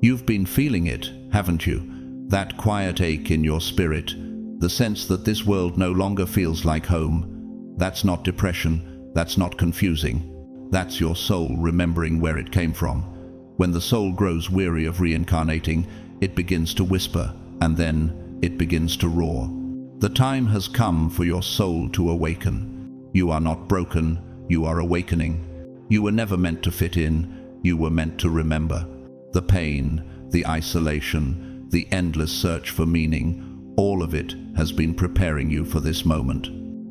You've been feeling it, haven't you? That quiet ache in your spirit, the sense that this world no longer feels like home. That's not depression, that's not confusing. That's your soul remembering where it came from. When the soul grows weary of reincarnating, it begins to whisper, and then it begins to roar. The time has come for your soul to awaken. You are not broken, you are awakening. You were never meant to fit in, you were meant to remember. The pain, the isolation, the endless search for meaning, all of it has been preparing you for this moment.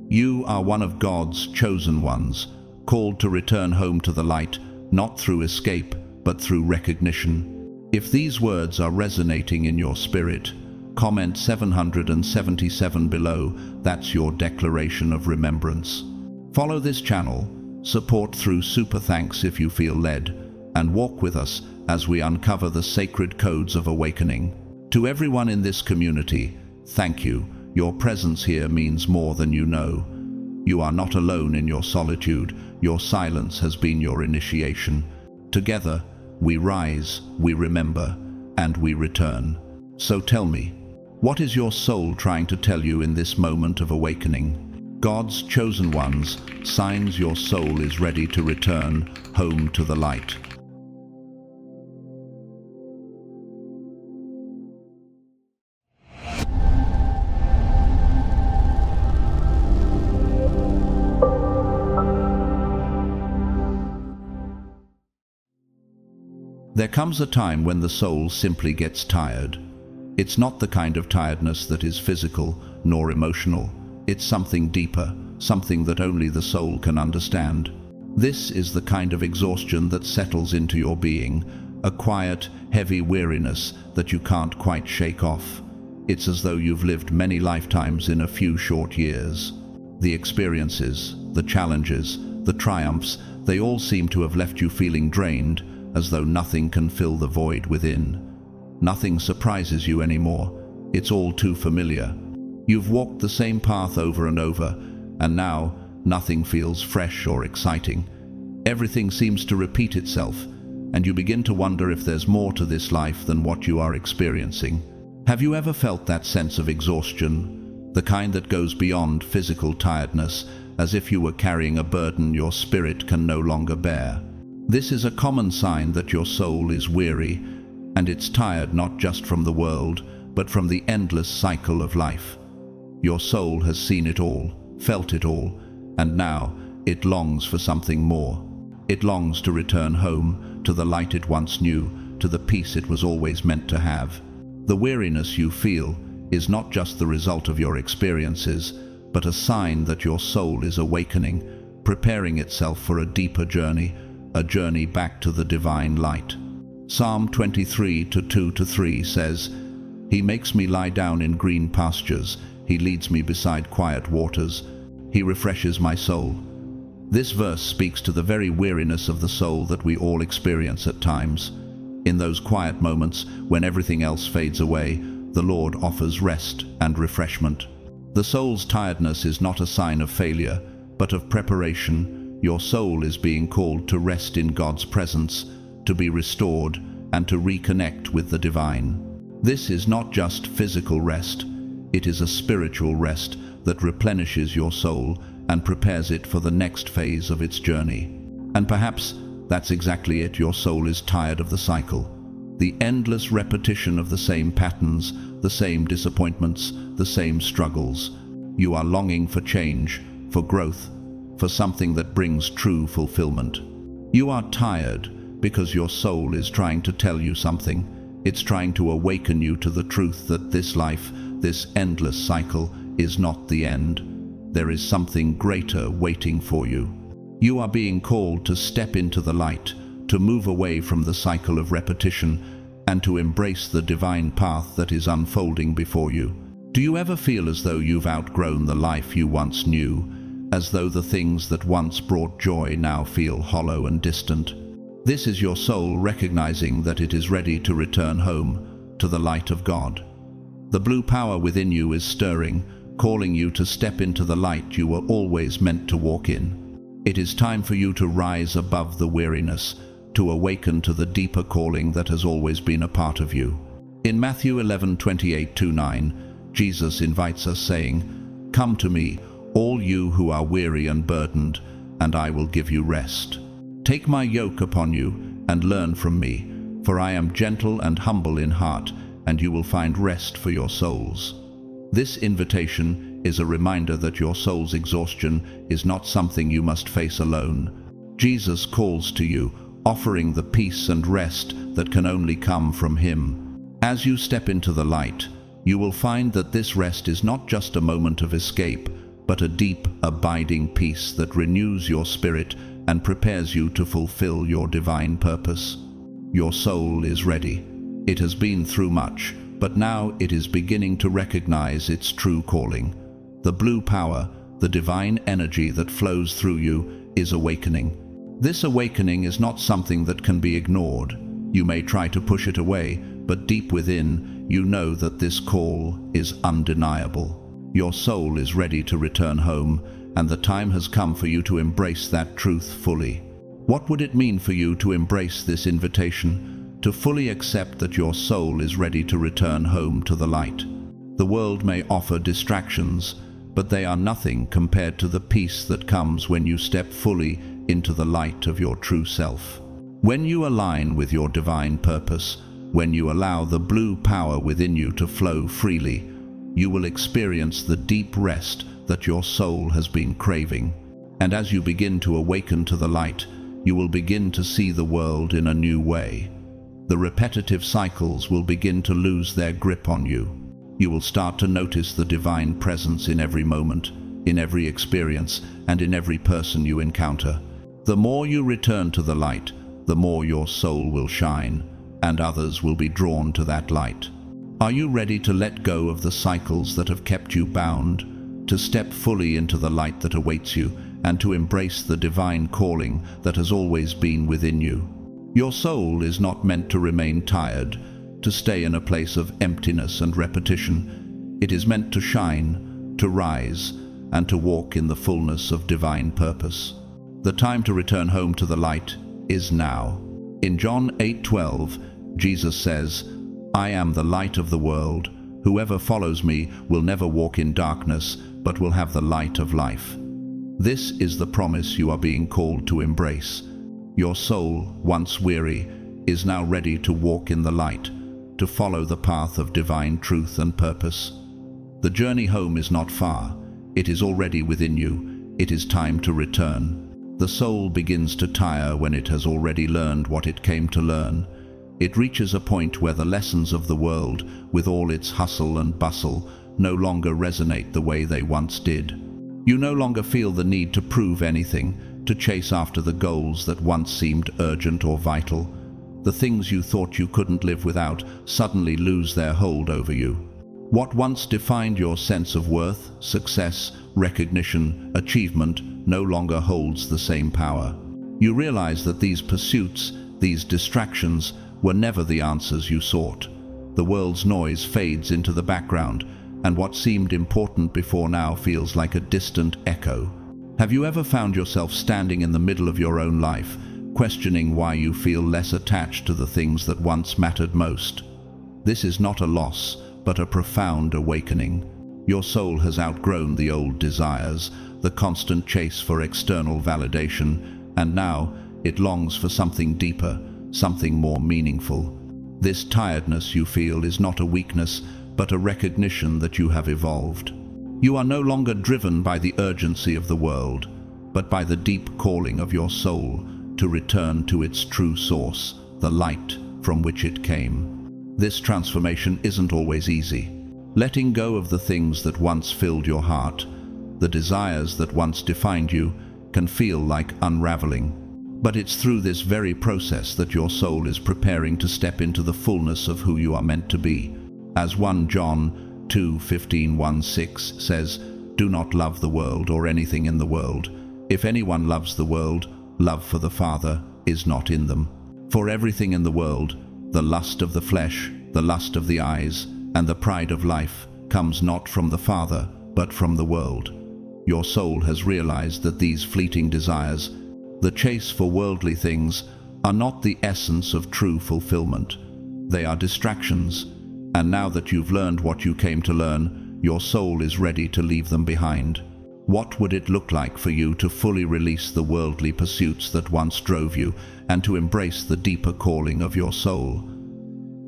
You are one of God's chosen ones, called to return home to the light, not through escape, but through recognition. If these words are resonating in your spirit, comment 777 below. That's your declaration of remembrance. Follow this channel, support through super thanks if you feel led, and walk with us as we uncover the sacred codes of awakening. To everyone in this community, thank you. Your presence here means more than you know. You are not alone in your solitude. Your silence has been your initiation. Together, we rise, we remember, and we return. So tell me, what is your soul trying to tell you in this moment of awakening? God's chosen ones, signs your soul is ready to return home to the light. There comes a time when the soul simply gets tired. It's not the kind of tiredness that is physical nor emotional. It's something deeper, something that only the soul can understand. This is the kind of exhaustion that settles into your being, a quiet, heavy weariness that you can't quite shake off. It's as though you've lived many lifetimes in a few short years. The experiences, the challenges, the triumphs, they all seem to have left you feeling drained, as though nothing can fill the void within. Nothing surprises you anymore. It's all too familiar. You've walked the same path over and over, and now nothing feels fresh or exciting. Everything seems to repeat itself, and you begin to wonder if there's more to this life than what you are experiencing. Have you ever felt that sense of exhaustion, the kind that goes beyond physical tiredness, as if you were carrying a burden your spirit can no longer bear? This is a common sign that your soul is weary, and it's tired not just from the world, but from the endless cycle of life. Your soul has seen it all, felt it all, and now it longs for something more. It longs to return home, to the light it once knew, to the peace it was always meant to have. The weariness you feel is not just the result of your experiences, but a sign that your soul is awakening, preparing itself for a deeper journey, a journey back to the divine light. Psalm 23:2-3 says, "He makes me lie down in green pastures. He leads me beside quiet waters. He refreshes my soul." This verse speaks to the very weariness of the soul that we all experience at times. In those quiet moments, when everything else fades away, the Lord offers rest and refreshment. The soul's tiredness is not a sign of failure, but of preparation. Your soul is being called to rest in God's presence, to be restored, and to reconnect with the divine. This is not just physical rest. It is a spiritual rest that replenishes your soul and prepares it for the next phase of its journey. And perhaps that's exactly it. Your soul is tired of the cycle. The endless repetition of the same patterns, the same disappointments, the same struggles. You are longing for change, for growth, for something that brings true fulfillment. You are tired because your soul is trying to tell you something. It's trying to awaken you to the truth that this life, this endless cycle, is not the end. There is something greater waiting for you. You are being called to step into the light, to move away from the cycle of repetition, and to embrace the divine path that is unfolding before you. Do you ever feel as though you've outgrown the life you once knew? As though the things that once brought joy now feel hollow and distant? This is your soul recognizing that it is ready to return home, to the light of God. The blue power within you is stirring, calling you to step into the light you were always meant to walk in. It is time for you to rise above the weariness, to awaken to the deeper calling that has always been a part of you. In Matthew 11:28-9, Jesus invites us saying, "Come to me, all you who are weary and burdened, and I will give you rest. Take my yoke upon you and learn from me, for I am gentle and humble in heart, and you will find rest for your souls." This invitation is a reminder that your soul's exhaustion is not something you must face alone. Jesus calls to you, offering the peace and rest that can only come from Him. As you step into the light, you will find that this rest is not just a moment of escape, but a deep, abiding peace that renews your spirit and prepares you to fulfill your divine purpose. Your soul is ready. It has been through much, but now it is beginning to recognize its true calling. The blue power, the divine energy that flows through you, is awakening. This awakening is not something that can be ignored. You may try to push it away, but deep within, you know that this call is undeniable. Your soul is ready to return home, and the time has come for you to embrace that truth fully. What would it mean for you to embrace this invitation? To fully accept that your soul is ready to return home to the light. The world may offer distractions, but they are nothing compared to the peace that comes when you step fully into the light of your true self. When you align with your divine purpose, when you allow the blue power within you to flow freely, you will experience the deep rest that your soul has been craving. And as you begin to awaken to the light, you will begin to see the world in a new way. The repetitive cycles will begin to lose their grip on you. You will start to notice the divine presence in every moment, in every experience, and in every person you encounter. The more you return to the light, the more your soul will shine, and others will be drawn to that light. Are you ready to let go of the cycles that have kept you bound, to step fully into the light that awaits you, and to embrace the divine calling that has always been within you? Your soul is not meant to remain tired, to stay in a place of emptiness and repetition. It is meant to shine, to rise, and to walk in the fullness of divine purpose. The time to return home to the light is now. In John 8:12, Jesus says, "I am the light of the world. Whoever follows me will never walk in darkness, but will have the light of life." This is the promise you are being called to embrace. Your soul, once weary, is now ready to walk in the light, to follow the path of divine truth and purpose. The journey home is not far. It is already within you. It is time to return. The soul begins to tire when it has already learned what it came to learn. It reaches a point where the lessons of the world, with all its hustle and bustle, no longer resonate the way they once did. You no longer feel the need to prove anything, to chase after the goals that once seemed urgent or vital. The things you thought you couldn't live without suddenly lose their hold over you. What once defined your sense of worth, success, recognition, achievement, no longer holds the same power. You realize that these pursuits, these distractions, were never the answers you sought. The world's noise fades into the background, and what seemed important before now feels like a distant echo. Have you ever found yourself standing in the middle of your own life, questioning why you feel less attached to the things that once mattered most? This is not a loss, but a profound awakening. Your soul has outgrown the old desires, the constant chase for external validation, and now it longs for something deeper, something more meaningful. This tiredness you feel is not a weakness, but a recognition that you have evolved. You are no longer driven by the urgency of the world, but by the deep calling of your soul to return to its true source, the light from which it came. This transformation isn't always easy. Letting go of the things that once filled your heart, the desires that once defined you, can feel like unraveling. But it's through this very process that your soul is preparing to step into the fullness of who you are meant to be. As 1 John 2:15-1-6 says, "Do not love the world or anything in the world. If anyone loves the world, love for the Father is not in them. For everything in the world, the lust of the flesh, the lust of the eyes, and the pride of life, comes not from the Father, but from the world." Your soul has realized that these fleeting desires, the chase for worldly things, are not the essence of true fulfillment. They are distractions, and now that you've learned what you came to learn, your soul is ready to leave them behind. What would it look like for you to fully release the worldly pursuits that once drove you and to embrace the deeper calling of your soul?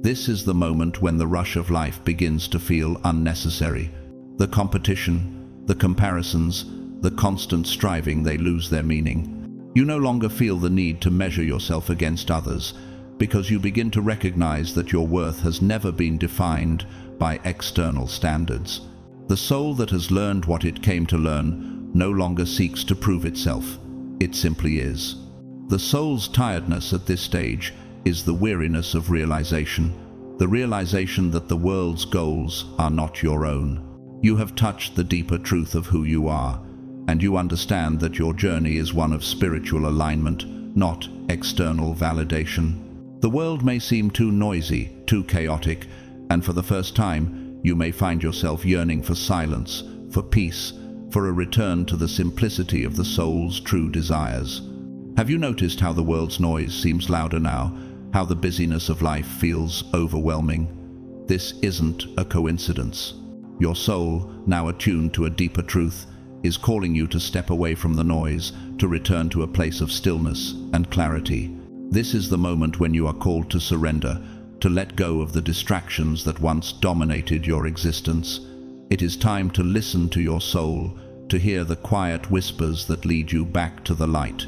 This is the moment when the rush of life begins to feel unnecessary. The competition, the comparisons, the constant striving, they lose their meaning. You no longer feel the need to measure yourself against others, because you begin to recognize that your worth has never been defined by external standards. The soul that has learned what it came to learn no longer seeks to prove itself. It simply is. The soul's tiredness at this stage is the weariness of realization, the realization that the world's goals are not your own. You have touched the deeper truth of who you are, and you understand that your journey is one of spiritual alignment, not external validation. The world may seem too noisy, too chaotic, and for the first time, you may find yourself yearning for silence, for peace, for a return to the simplicity of the soul's true desires. Have you noticed how the world's noise seems louder now, how the busyness of life feels overwhelming? This isn't a coincidence. Your soul, now attuned to a deeper truth, is calling you to step away from the noise, to return to a place of stillness and clarity. This is the moment when you are called to surrender, to let go of the distractions that once dominated your existence. It is time to listen to your soul, to hear the quiet whispers that lead you back to the light.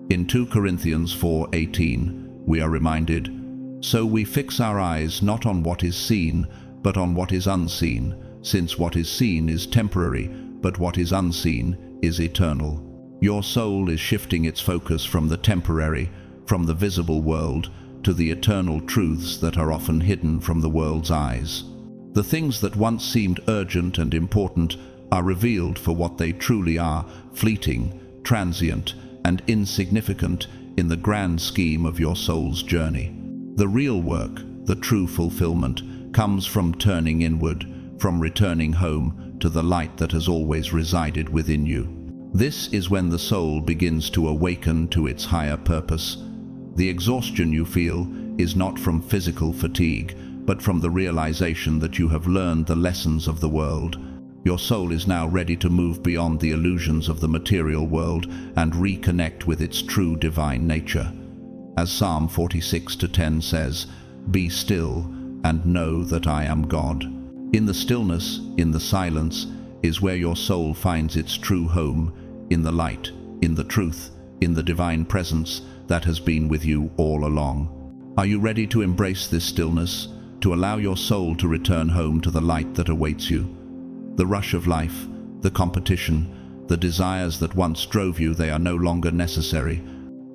In 2 Corinthians 4:18, we are reminded, "So we fix our eyes not on what is seen, but on what is unseen, since what is seen is temporary, but what is unseen is eternal." Your soul is shifting its focus from the temporary, from the visible world, to the eternal truths that are often hidden from the world's eyes. The things that once seemed urgent and important are revealed for what they truly are: fleeting, transient, and insignificant in the grand scheme of your soul's journey. The real work, the true fulfillment, comes from turning inward, from returning home to the light that has always resided within you. This is when the soul begins to awaken to its higher purpose. The exhaustion you feel is not from physical fatigue, but from the realization that you have learned the lessons of the world. Your soul is now ready to move beyond the illusions of the material world and reconnect with its true divine nature. As Psalm 46:10 says, "Be still and know that I am God." In the stillness, in the silence, is where your soul finds its true home, in the light, in the truth, in the divine presence that has been with you all along. Are you ready to embrace this stillness, to allow your soul to return home to the light that awaits you? The rush of life, the competition, the desires that once drove you, they are no longer necessary.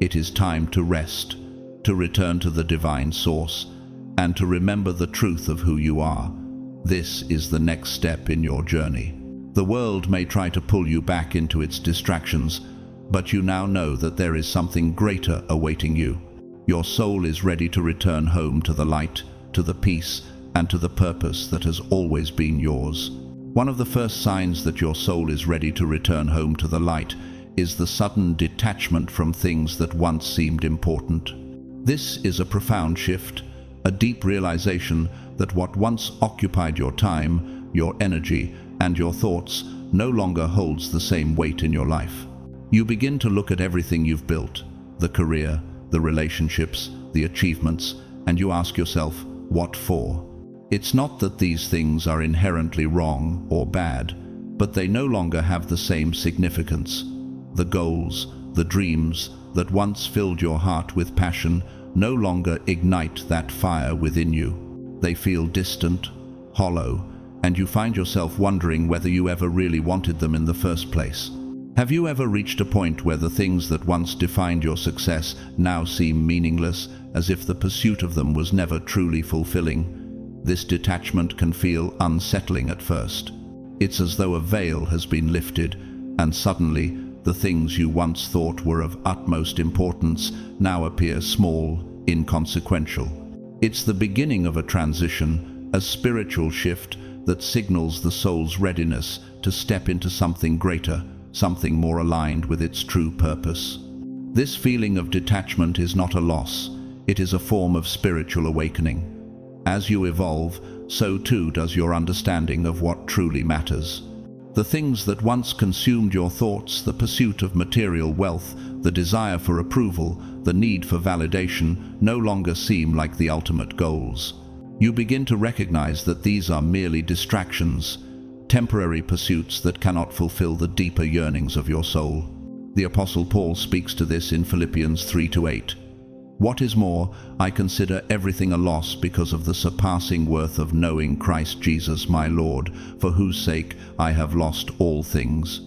It is time to rest, to return to the divine source, and to remember the truth of who you are. This is the next step in your journey. The world may try to pull you back into its distractions, but you now know that there is something greater awaiting you. Your soul is ready to return home to the light, to the peace, and to the purpose that has always been yours. One of the first signs that your soul is ready to return home to the light is the sudden detachment from things that once seemed important. This is a profound shift, a deep realization that what once occupied your time, your energy, and your thoughts no longer holds the same weight in your life. You begin to look at everything you've built, the career, the relationships, the achievements, and you ask yourself, what for? It's not that these things are inherently wrong or bad, but they no longer have the same significance. The goals, the dreams that once filled your heart with passion no longer ignite that fire within you. They feel distant, hollow, and you find yourself wondering whether you ever really wanted them in the first place. Have you ever reached a point where the things that once defined your success now seem meaningless, as if the pursuit of them was never truly fulfilling? This detachment can feel unsettling at first. It's as though a veil has been lifted, and suddenly the things you once thought were of utmost importance now appear small, inconsequential. It's the beginning of a transition, a spiritual shift that signals the soul's readiness to step into something greater, something more aligned with its true purpose. This feeling of detachment is not a loss, it is a form of spiritual awakening. As you evolve, so too does your understanding of what truly matters. The things that once consumed your thoughts, the pursuit of material wealth, the desire for approval, the need for validation, no longer seem like the ultimate goals. You begin to recognize that these are merely distractions, temporary pursuits that cannot fulfill the deeper yearnings of your soul. The Apostle Paul speaks to this in Philippians 3-8. What is more, I consider everything a loss because of the surpassing worth of knowing Christ Jesus my Lord, for whose sake I have lost all things.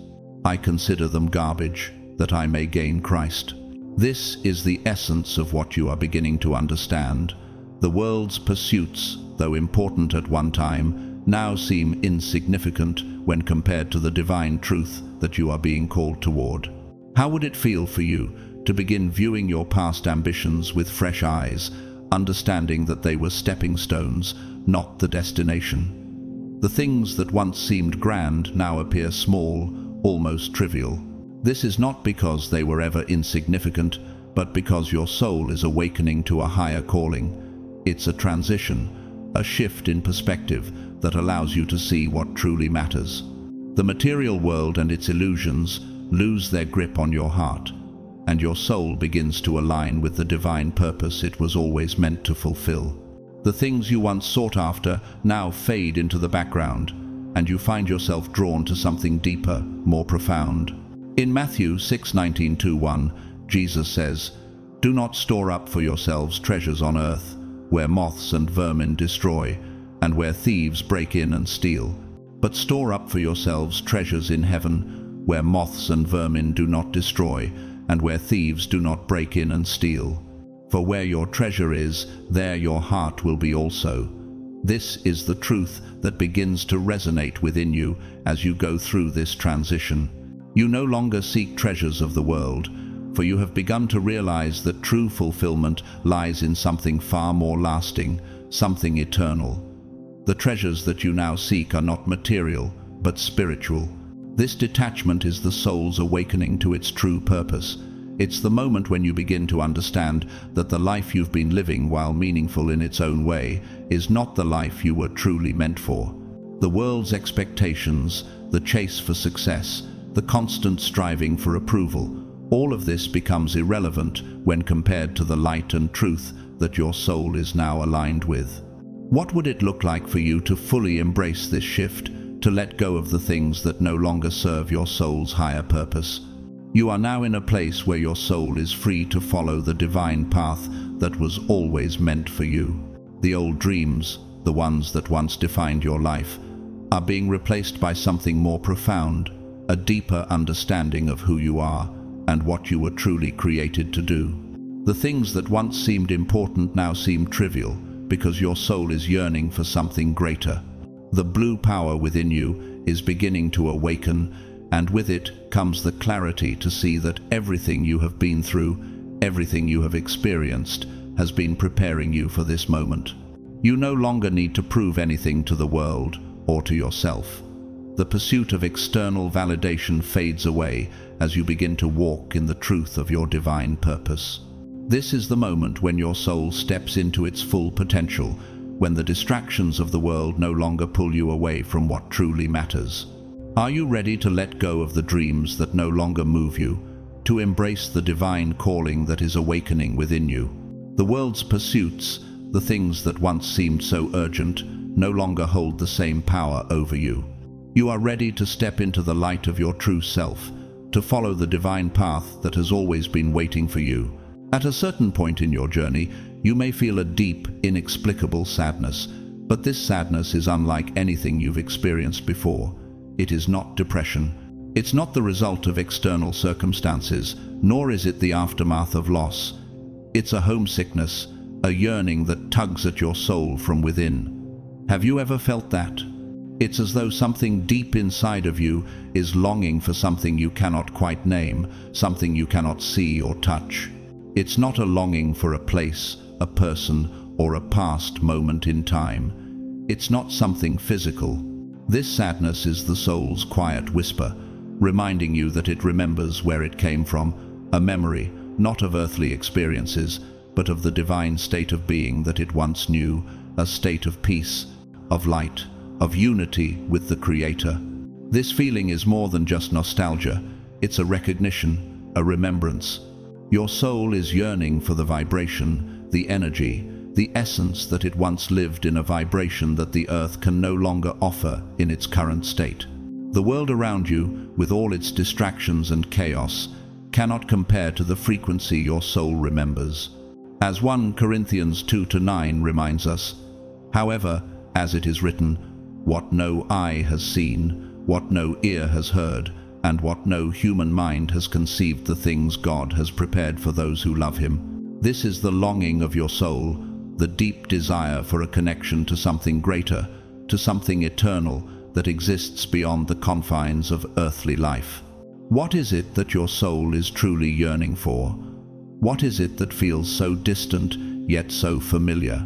I consider them garbage, that I may gain Christ. This is the essence of what you are beginning to understand. The world's pursuits, though important at one time, now seem insignificant when compared to the divine truth that you are being called toward. How would it feel for you to begin viewing your past ambitions with fresh eyes, understanding that they were stepping stones, not the destination? The things that once seemed grand now appear small, almost trivial. This is not because they were ever insignificant, but because your soul is awakening to a higher calling. It's a transition, a shift in perspective that allows you to see what truly matters. The material world and its illusions lose their grip on your heart, and your soul begins to align with the divine purpose it was always meant to fulfill. The things you once sought after now fade into the background, and you find yourself drawn to something deeper, more profound. In Matthew 6:19-1, Jesus says, "Do not store up for yourselves treasures on earth, where moths and vermin destroy, and where thieves break in and steal. But store up for yourselves treasures in heaven, where moths and vermin do not destroy, and where thieves do not break in and steal. For where your treasure is, there your heart will be also." This is the truth that begins to resonate within you as you go through this transition. You no longer seek treasures of the world, for you have begun to realize that true fulfillment lies in something far more lasting, something eternal. The treasures that you now seek are not material, but spiritual. This detachment is the soul's awakening to its true purpose. It's the moment when you begin to understand that the life you've been living, while meaningful in its own way, is not the life you were truly meant for. The world's expectations, the chase for success, the constant striving for approval, all of this becomes irrelevant when compared to the light and truth that your soul is now aligned with. What would it look like for you to fully embrace this shift, to let go of the things that no longer serve your soul's higher purpose? You are now in a place where your soul is free to follow the divine path that was always meant for you. The old dreams, the ones that once defined your life, are being replaced by something more profound, a deeper understanding of who you are and what you were truly created to do. The things that once seemed important now seem trivial because your soul is yearning for something greater. The blue power within you is beginning to awaken, and with it comes the clarity to see that everything you have been through, everything you have experienced, has been preparing you for this moment. You no longer need to prove anything to the world or to yourself. The pursuit of external validation fades away as you begin to walk in the truth of your divine purpose. This is the moment when your soul steps into its full potential, when the distractions of the world no longer pull you away from what truly matters. Are you ready to let go of the dreams that no longer move you, to embrace the divine calling that is awakening within you? The world's pursuits, the things that once seemed so urgent, no longer hold the same power over you. You are ready to step into the light of your true self, to follow the divine path that has always been waiting for you. At a certain point in your journey, you may feel a deep, inexplicable sadness, but this sadness is unlike anything you've experienced before. It is not depression. It's not the result of external circumstances, nor is it the aftermath of loss. It's a homesickness, a yearning that tugs at your soul from within. Have you ever felt that? It's as though something deep inside of you is longing for something you cannot quite name, something you cannot see or touch. It's not a longing for a place, a person, or a past moment in time. It's not something physical. This sadness is the soul's quiet whisper, reminding you that it remembers where it came from, a memory, not of earthly experiences, but of the divine state of being that it once knew, a state of peace, of light, of unity with the Creator. This feeling is more than just nostalgia. It's a recognition, a remembrance. Your soul is yearning for the vibration, the energy, the essence that it once lived in, a vibration that the earth can no longer offer in its current state. The world around you, with all its distractions and chaos, cannot compare to the frequency your soul remembers. As 1 Corinthians 2-9 reminds us, however, as it is written, what no eye has seen, what no ear has heard, and what no human mind has conceived, the things God has prepared for those who love Him. This is the longing of your soul, the deep desire for a connection to something greater, to something eternal that exists beyond the confines of earthly life. What is it that your soul is truly yearning for? What is it that feels so distant, yet so familiar?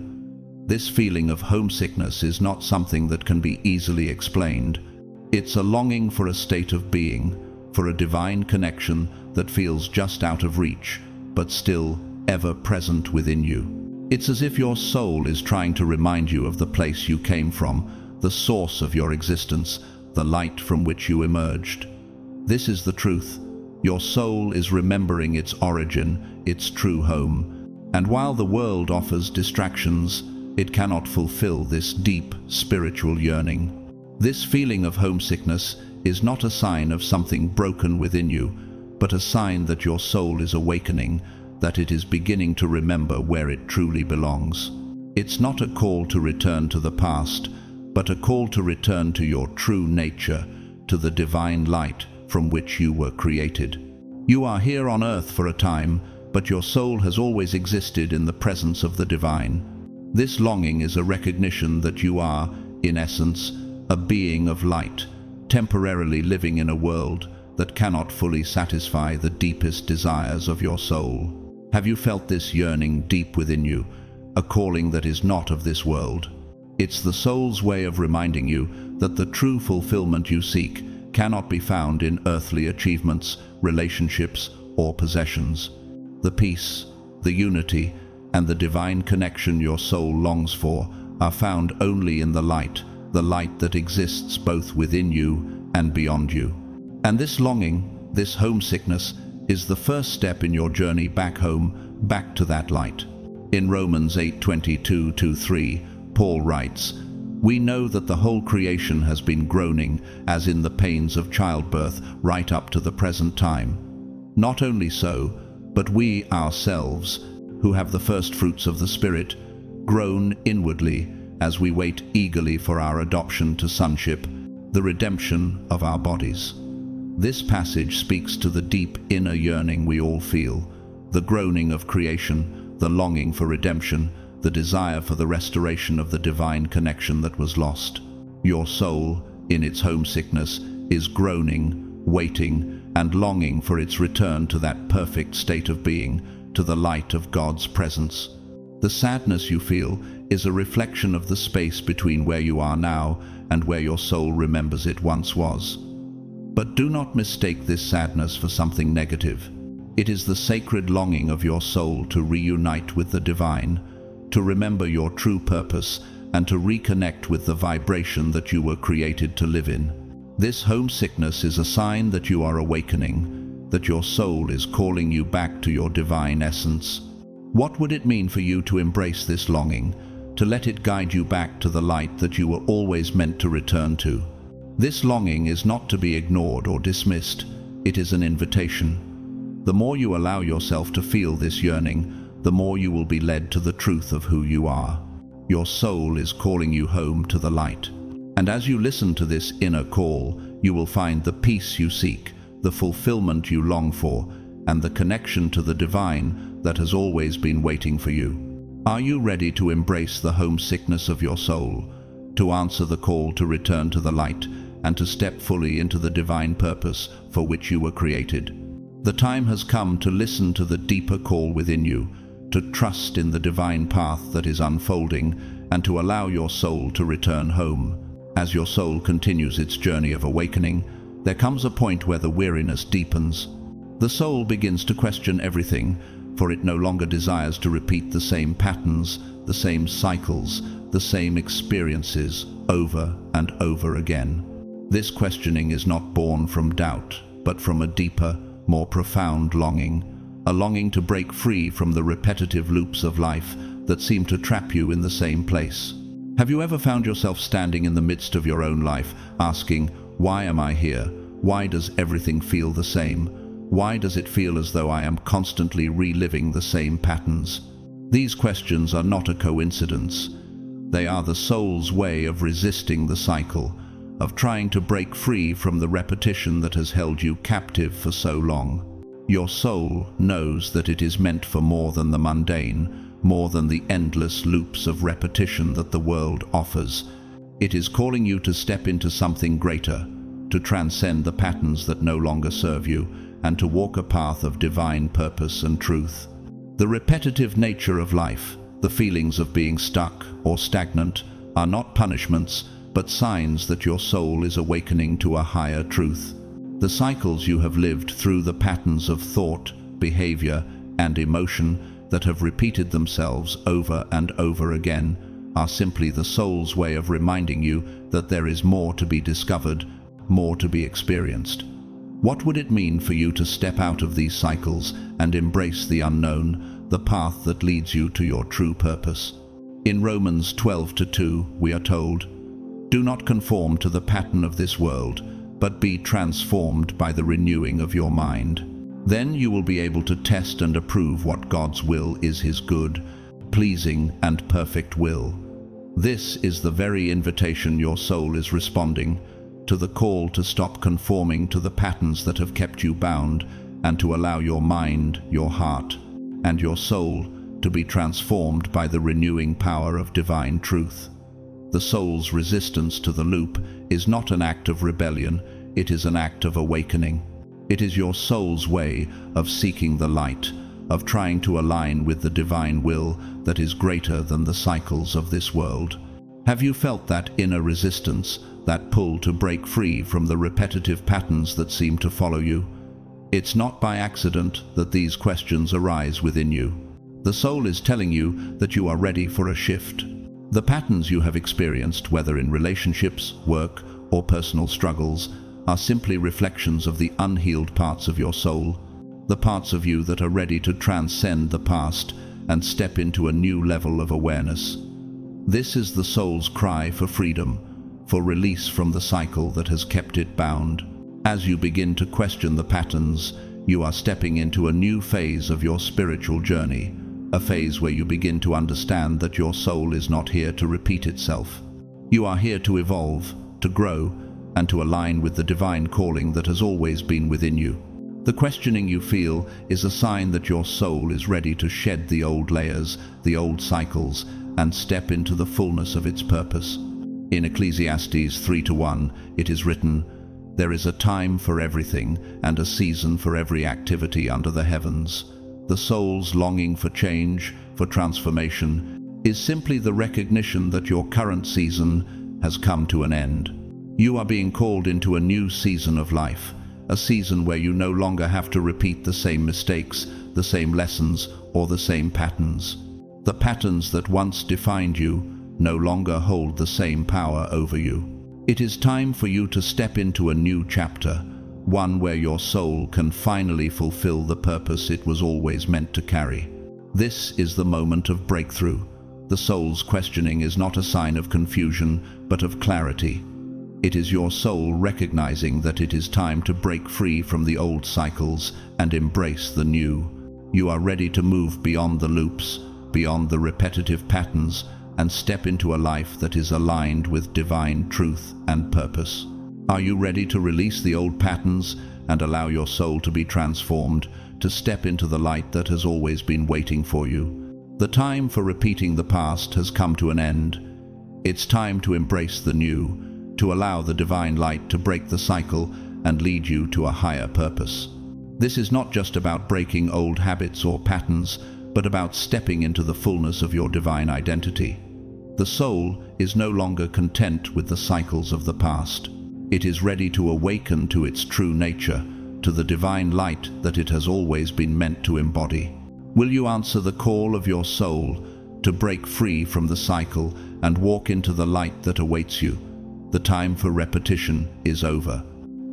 This feeling of homesickness is not something that can be easily explained. It's a longing for a state of being, for a divine connection that feels just out of reach, but still ever present within you. It's as if your soul is trying to remind you of the place you came from, the source of your existence, the light from which you emerged. This is the truth. Your soul is remembering its origin, its true home. And while the world offers distractions, it cannot fulfill this deep spiritual yearning. This feeling of homesickness is not a sign of something broken within you, but a sign that your soul is awakening, that it is beginning to remember where it truly belongs. It's not a call to return to the past, but a call to return to your true nature, to the divine light from which you were created. You are here on earth for a time, but your soul has always existed in the presence of the divine. This longing is a recognition that you are, in essence, a being of light, temporarily living in a world that cannot fully satisfy the deepest desires of your soul. Have you felt this yearning deep within you, a calling that is not of this world? It's the soul's way of reminding you that the true fulfillment you seek cannot be found in earthly achievements, relationships, or possessions. The peace, the unity, and the divine connection your soul longs for are found only in the light that exists both within you and beyond you. And this longing, this homesickness, is the first step in your journey back home, back to that light. In Romans 8:22-3, Paul writes, "We know that the whole creation has been groaning, as in the pains of childbirth, right up to the present time. Not only so, but we ourselves, who have the first fruits of the Spirit, groan inwardly as we wait eagerly for our adoption to sonship, the redemption of our bodies." This passage speaks to the deep inner yearning we all feel, the groaning of creation, the longing for redemption, the desire for the restoration of the divine connection that was lost. Your soul, in its homesickness, is groaning, waiting, and longing for its return to that perfect state of being, to the light of God's presence. The sadness you feel is a reflection of the space between where you are now and where your soul remembers it once was. But do not mistake this sadness for something negative. It is the sacred longing of your soul to reunite with the divine, to remember your true purpose, and to reconnect with the vibration that you were created to live in. This homesickness is a sign that you are awakening, that your soul is calling you back to your divine essence. What would it mean for you to embrace this longing, to let it guide you back to the light that you were always meant to return to? This longing is not to be ignored or dismissed. It is an invitation. The more you allow yourself to feel this yearning, the more you will be led to the truth of who you are. Your soul is calling you home to the light. And as you listen to this inner call, you will find the peace you seek, the fulfillment you long for, and the connection to the divine that has always been waiting for you. Are you ready to embrace the homesickness of your soul, to answer the call to return to the light, and to step fully into the divine purpose for which you were created? The time has come to listen to the deeper call within you, to trust in the divine path that is unfolding, and to allow your soul to return home. As your soul continues its journey of awakening, there comes a point where the weariness deepens. The soul begins to question everything, for it no longer desires to repeat the same patterns, the same cycles, the same experiences over and over again. This questioning is not born from doubt, but from a deeper, more profound longing, a longing to break free from the repetitive loops of life that seem to trap you in the same place. Have you ever found yourself standing in the midst of your own life, asking, "Why am I here? Why does everything feel the same? Why does it feel as though I am constantly reliving the same patterns?" These questions are not a coincidence. They are the soul's way of resisting the cycle, of trying to break free from the repetition that has held you captive for so long. Your soul knows that it is meant for more than the mundane, more than the endless loops of repetition that the world offers. It is calling you to step into something greater, to transcend the patterns that no longer serve you, and to walk a path of divine purpose and truth. The repetitive nature of life, the feelings of being stuck or stagnant, are not punishments, but signs that your soul is awakening to a higher truth. The cycles you have lived through, the patterns of thought, behavior, and emotion that have repeated themselves over and over again, are simply the soul's way of reminding you that there is more to be discovered, more to be experienced. What would it mean for you to step out of these cycles and embrace the unknown, the path that leads you to your true purpose? In Romans 12:2, we are told, "Do not conform to the pattern of this world, but be transformed by the renewing of your mind. Then you will be able to test and approve what God's will is, His good, pleasing, and perfect will." This is the very invitation your soul is responding to, the call to stop conforming to the patterns that have kept you bound, and to allow your mind, your heart, and your soul to be transformed by the renewing power of divine truth. The soul's resistance to the loop is not an act of rebellion, it is an act of awakening. It is your soul's way of seeking the light, of trying to align with the divine will that is greater than the cycles of this world. Have you felt that inner resistance, that pull to break free from the repetitive patterns that seem to follow you? It's not by accident that these questions arise within you. The soul is telling you that you are ready for a shift. The patterns you have experienced, whether in relationships, work, or personal struggles, are simply reflections of the unhealed parts of your soul, the parts of you that are ready to transcend the past and step into a new level of awareness. This is the soul's cry for freedom, for release from the cycle that has kept it bound. As you begin to question the patterns, you are stepping into a new phase of your spiritual journey, a phase where you begin to understand that your soul is not here to repeat itself. You are here to evolve, to grow, and to align with the divine calling that has always been within you. The questioning you feel is a sign that your soul is ready to shed the old layers, the old cycles, and step into the fullness of its purpose. In Ecclesiastes 3:1, it is written, "There is a time for everything, and a season for every activity under the heavens." The soul's longing for change, for transformation, is simply the recognition that your current season has come to an end. You are being called into a new season of life, a season where you no longer have to repeat the same mistakes, the same lessons, or the same patterns. The patterns that once defined you no longer hold the same power over you. It is time for you to step into a new chapter, one where your soul can finally fulfill the purpose it was always meant to carry. This is the moment of breakthrough. The soul's questioning is not a sign of confusion, but of clarity. It is your soul recognizing that it is time to break free from the old cycles and embrace the new. You are ready to move beyond the loops, beyond the repetitive patterns, and step into a life that is aligned with divine truth and purpose. Are you ready to release the old patterns and allow your soul to be transformed, to step into the light that has always been waiting for you? The time for repeating the past has come to an end. It's time to embrace the new, to allow the divine light to break the cycle and lead you to a higher purpose. This is not just about breaking old habits or patterns, but about stepping into the fullness of your divine identity. The soul is no longer content with the cycles of the past. It is ready to awaken to its true nature, to the divine light that it has always been meant to embody? Will you answer the call of your soul to break free from the cycle and walk into the light that awaits you? The time for repetition is over.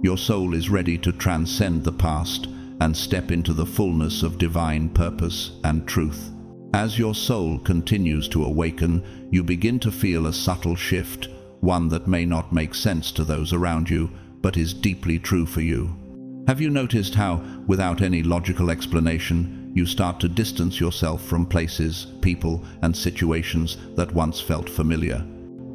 Your soul is ready to transcend the past and step into the fullness of divine purpose and truth. As your soul continues to awaken, you begin to feel a subtle shift, one that may not make sense to those around you, but is deeply true for you. Have you noticed how, without any logical explanation, you start to distance yourself from places, people, and situations that once felt familiar?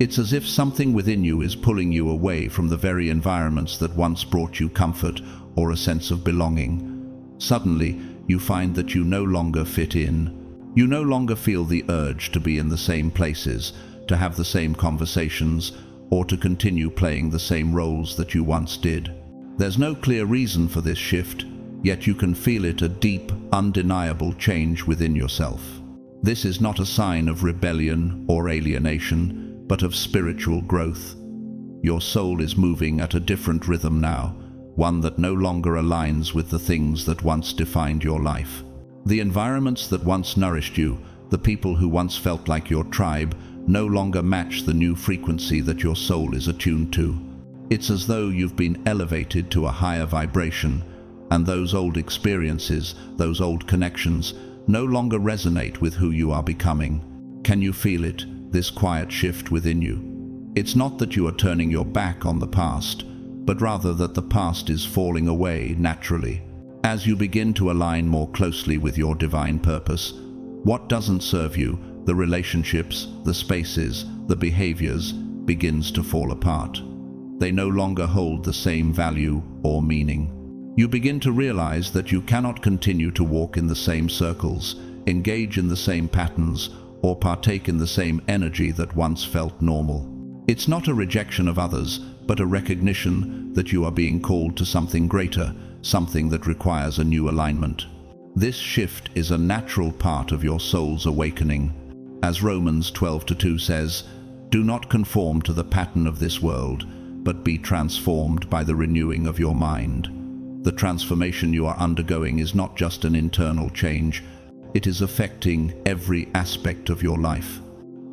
It's as if something within you is pulling you away from the very environments that once brought you comfort or a sense of belonging. Suddenly, you find that you no longer fit in. You no longer feel the urge to be in the same places, to have the same conversations, or to continue playing the same roles that you once did. There's no clear reason for this shift, yet you can feel it, a deep, undeniable change within yourself. This is not a sign of rebellion or alienation, but of spiritual growth. Your soul is moving at a different rhythm now, one that no longer aligns with the things that once defined your life. The environments that once nourished you, the people who once felt like your tribe, no longer match the new frequency that your soul is attuned to. It's as though you've been elevated to a higher vibration, and those old experiences, those old connections, no longer resonate with who you are becoming. Can you feel it, this quiet shift within you? It's not that you are turning your back on the past, but rather that the past is falling away naturally. As you begin to align more closely with your divine purpose, what doesn't serve you, the relationships, the spaces, the behaviors, begins to fall apart. They no longer hold the same value or meaning. You begin to realize that you cannot continue to walk in the same circles, engage in the same patterns, or partake in the same energy that once felt normal. It's not a rejection of others, but a recognition that you are being called to something greater, something that requires a new alignment. This shift is a natural part of your soul's awakening. As Romans 12:2 says, "Do not conform to the pattern of this world, but be transformed by the renewing of your mind." The transformation you are undergoing is not just an internal change, it is affecting every aspect of your life.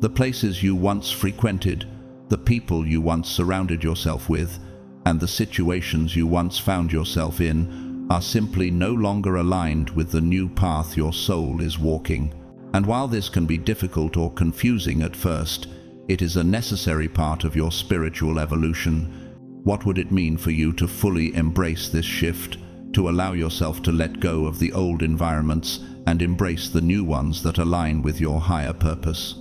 The places you once frequented, the people you once surrounded yourself with, and the situations you once found yourself in are simply no longer aligned with the new path your soul is walking. And while this can be difficult or confusing at first, it is a necessary part of your spiritual evolution. What would it mean for you to fully embrace this shift, to allow yourself to let go of the old environments and embrace the new ones that align with your higher purpose?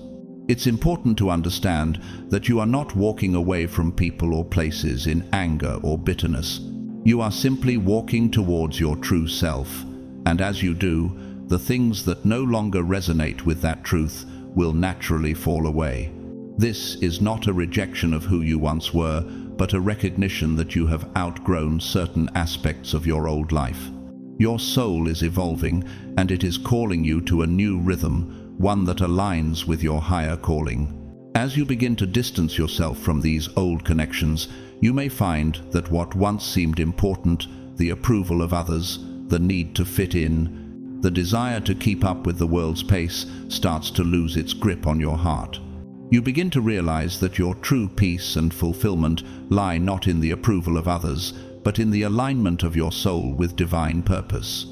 It's important to understand that you are not walking away from people or places in anger or bitterness. You are simply walking towards your true self, and as you do, the things that no longer resonate with that truth will naturally fall away. This is not a rejection of who you once were, but a recognition that you have outgrown certain aspects of your old life. Your soul is evolving, and it is calling you to a new rhythm, one that aligns with your higher calling. As you begin to distance yourself from these old connections, you may find that what once seemed important, the approval of others, the need to fit in, the desire to keep up with the world's pace, starts to lose its grip on your heart. You begin to realize that your true peace and fulfillment lie not in the approval of others, but in the alignment of your soul with divine purpose.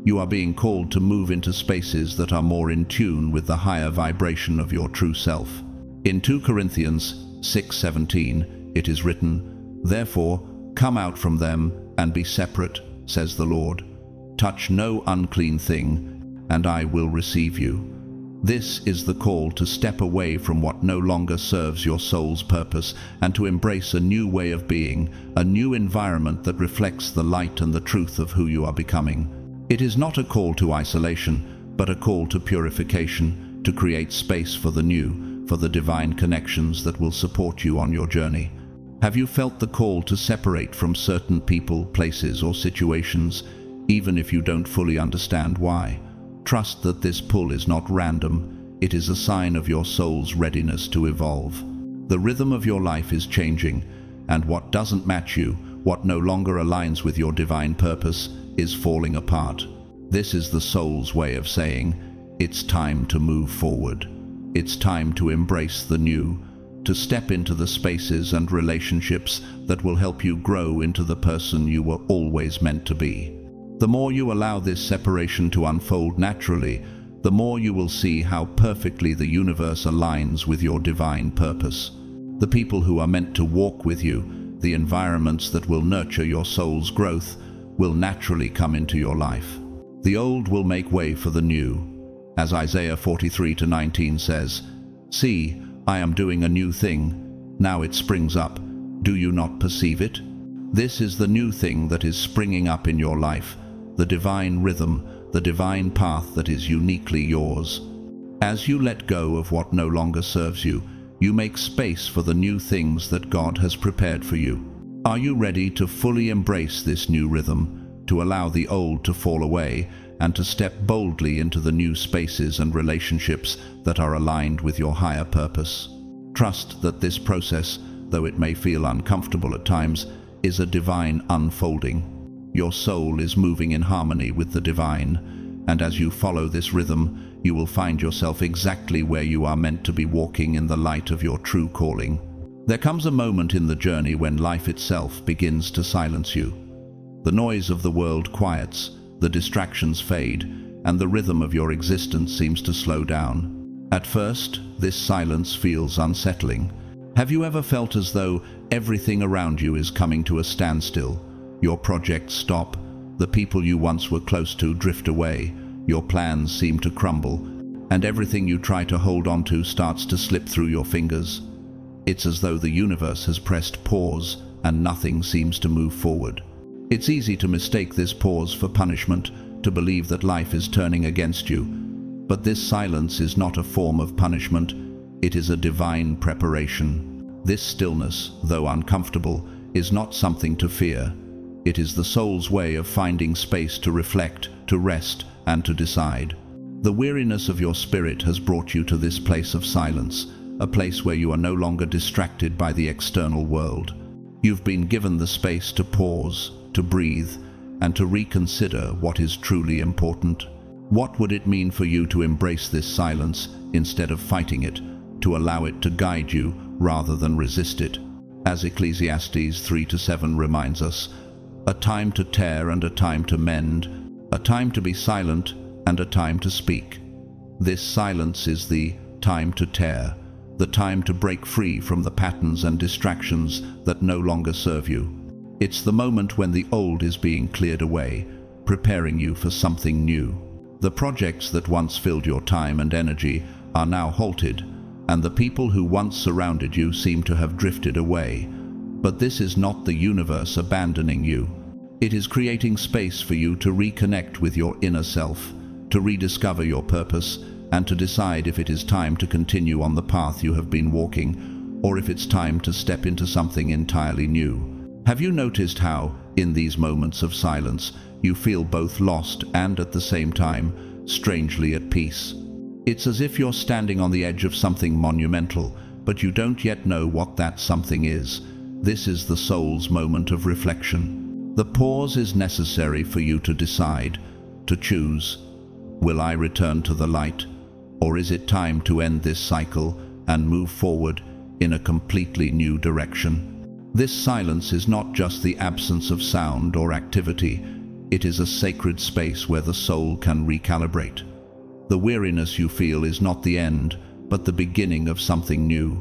You are being called to move into spaces that are more in tune with the higher vibration of your true self. In 2 Corinthians 6:17, it is written, "Therefore, come out from them and be separate, says the Lord. Touch no unclean thing, and I will receive you." This is the call to step away from what no longer serves your soul's purpose and to embrace a new way of being, a new environment that reflects the light and the truth of who you are becoming. It is not a call to isolation, but a call to purification, to create space for the new, for the divine connections that will support you on your journey. Have you felt the call to separate from certain people, places, or situations, even if you don't fully understand why? Trust that this pull is not random. It is a sign of your soul's readiness to evolve. The rhythm of your life is changing, and what doesn't match you, what no longer aligns with your divine purpose is falling apart. This is the soul's way of saying, it's time to move forward. It's time to embrace the new, to step into the spaces and relationships that will help you grow into the person you were always meant to be. The more you allow this separation to unfold naturally, the more you will see how perfectly the universe aligns with your divine purpose. The people who are meant to walk with you, the environments that will nurture your soul's growth, will naturally come into your life. The old will make way for the new. As Isaiah 43:19 says, "See, I am doing a new thing. Now it springs up. Do you not perceive it?" This is the new thing that is springing up in your life, the divine rhythm, the divine path that is uniquely yours. As you let go of what no longer serves you, you make space for the new things that God has prepared for you. Are you ready to fully embrace this new rhythm, to allow the old to fall away, and to step boldly into the new spaces and relationships that are aligned with your higher purpose? Trust that this process, though it may feel uncomfortable at times, is a divine unfolding. Your soul is moving in harmony with the divine, and as you follow this rhythm, you will find yourself exactly where you are meant to be, walking in the light of your true calling. There comes a moment in the journey when life itself begins to silence you. The noise of the world quiets, the distractions fade, and the rhythm of your existence seems to slow down. At first, this silence feels unsettling. Have you ever felt as though everything around you is coming to a standstill? Your projects stop, the people you once were close to drift away, your plans seem to crumble, and everything you try to hold on to starts to slip through your fingers. It's as though the universe has pressed pause and nothing seems to move forward. It's easy to mistake this pause for punishment, to believe that life is turning against you. But this silence is not a form of punishment, it is a divine preparation. This stillness, though uncomfortable, is not something to fear. It is the soul's way of finding space to reflect, to rest, and to decide. The weariness of your spirit has brought you to this place of silence, a place where you are no longer distracted by the external world. You've been given the space to pause, to breathe, and to reconsider what is truly important. What would it mean for you to embrace this silence instead of fighting it, to allow it to guide you rather than resist it? As Ecclesiastes 3:7 reminds us, a time to tear and a time to mend, a time to be silent and a time to speak. This silence is the time to tear, the time to break free from the patterns and distractions that no longer serve you. It's the moment when the old is being cleared away, preparing you for something new. The projects that once filled your time and energy are now halted, and the people who once surrounded you seem to have drifted away. But this is not the universe abandoning you. It is creating space for you to reconnect with your inner self, to rediscover your purpose, and to decide if it is time to continue on the path you have been walking, or if it's time to step into something entirely new. Have you noticed how, in these moments of silence, you feel both lost and at the same time, strangely at peace? It's as if you're standing on the edge of something monumental, but you don't yet know what that something is. This is the soul's moment of reflection. The pause is necessary for you to decide, to choose. Will I return to the light, or is it time to end this cycle and move forward in a completely new direction? This silence is not just the absence of sound or activity, it is a sacred space where the soul can recalibrate. The weariness you feel is not the end, but the beginning of something new.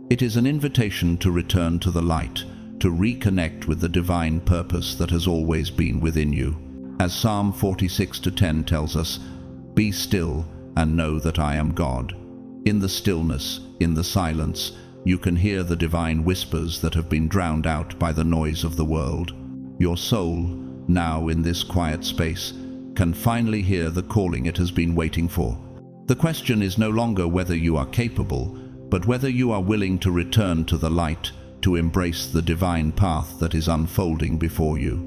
It is an invitation to return to the light, to reconnect with the divine purpose that has always been within you. As Psalm 46:10 tells us, "Be still and know that I am God." In the stillness, in the silence, you can hear the divine whispers that have been drowned out by the noise of the world. Your soul, now in this quiet space, can finally hear the calling it has been waiting for. The question is no longer whether you are capable, but whether you are willing to return to the light, to embrace the divine path that is unfolding before you.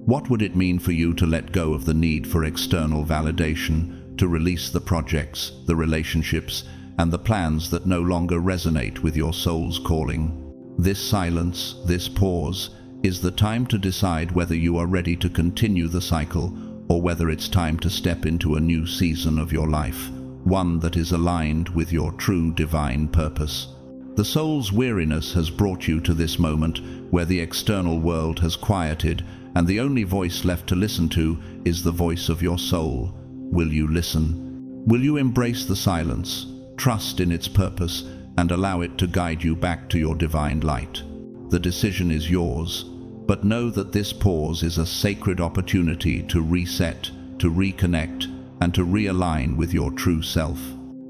What would it mean for you to let go of the need for external validation, to release the projects, the relationships, and the plans that no longer resonate with your soul's calling? This silence, this pause, is the time to decide whether you are ready to continue the cycle or whether it's time to step into a new season of your life, one that is aligned with your true divine purpose. The soul's weariness has brought you to this moment where the external world has quieted and the only voice left to listen to is the voice of your soul. Will you listen? Will you embrace the silence, trust in its purpose, and allow it to guide you back to your divine light? The decision is yours, but know that this pause is a sacred opportunity to reset, to reconnect, and to realign with your true self.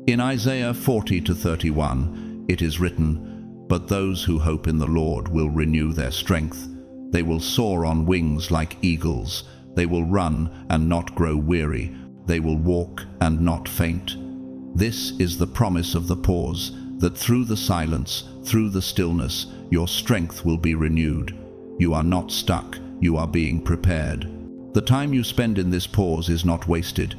In Isaiah 40:31, it is written, "But those who hope in the Lord will renew their strength. They will soar on wings like eagles. They will run and not grow weary. They will walk and not faint." This is the promise of the pause, that through the silence, through the stillness, your strength will be renewed. You are not stuck, you are being prepared. The time you spend in this pause is not wasted.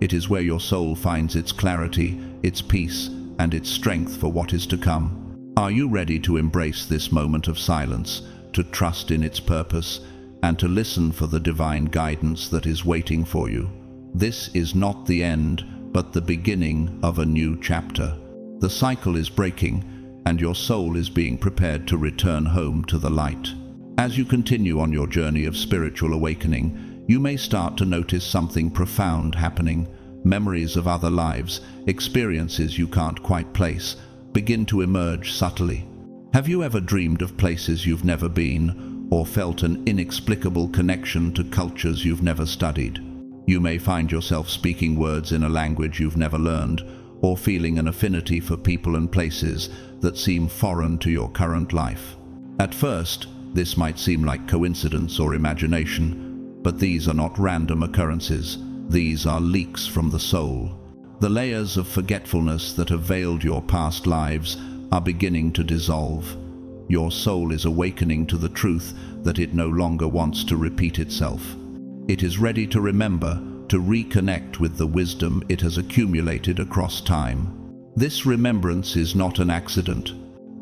It is where your soul finds its clarity, its peace, and its strength for what is to come. Are you ready to embrace this moment of silence, to trust in its purpose, and to listen for the divine guidance that is waiting for you? This is not the end, but the beginning of a new chapter. The cycle is breaking, and your soul is being prepared to return home to the light. As you continue on your journey of spiritual awakening, you may start to notice something profound happening. Memories of other lives, experiences you can't quite place, begin to emerge subtly. Have you ever dreamed of places you've never been, or felt an inexplicable connection to cultures you've never studied? You may find yourself speaking words in a language you've never learned, or feeling an affinity for people and places that seem foreign to your current life. At first, this might seem like coincidence or imagination, but these are not random occurrences. These are leaks from the soul. The layers of forgetfulness that have veiled your past lives are beginning to dissolve. Your soul is awakening to the truth that it no longer wants to repeat itself. It is ready to remember, to reconnect with the wisdom it has accumulated across time. This remembrance is not an accident.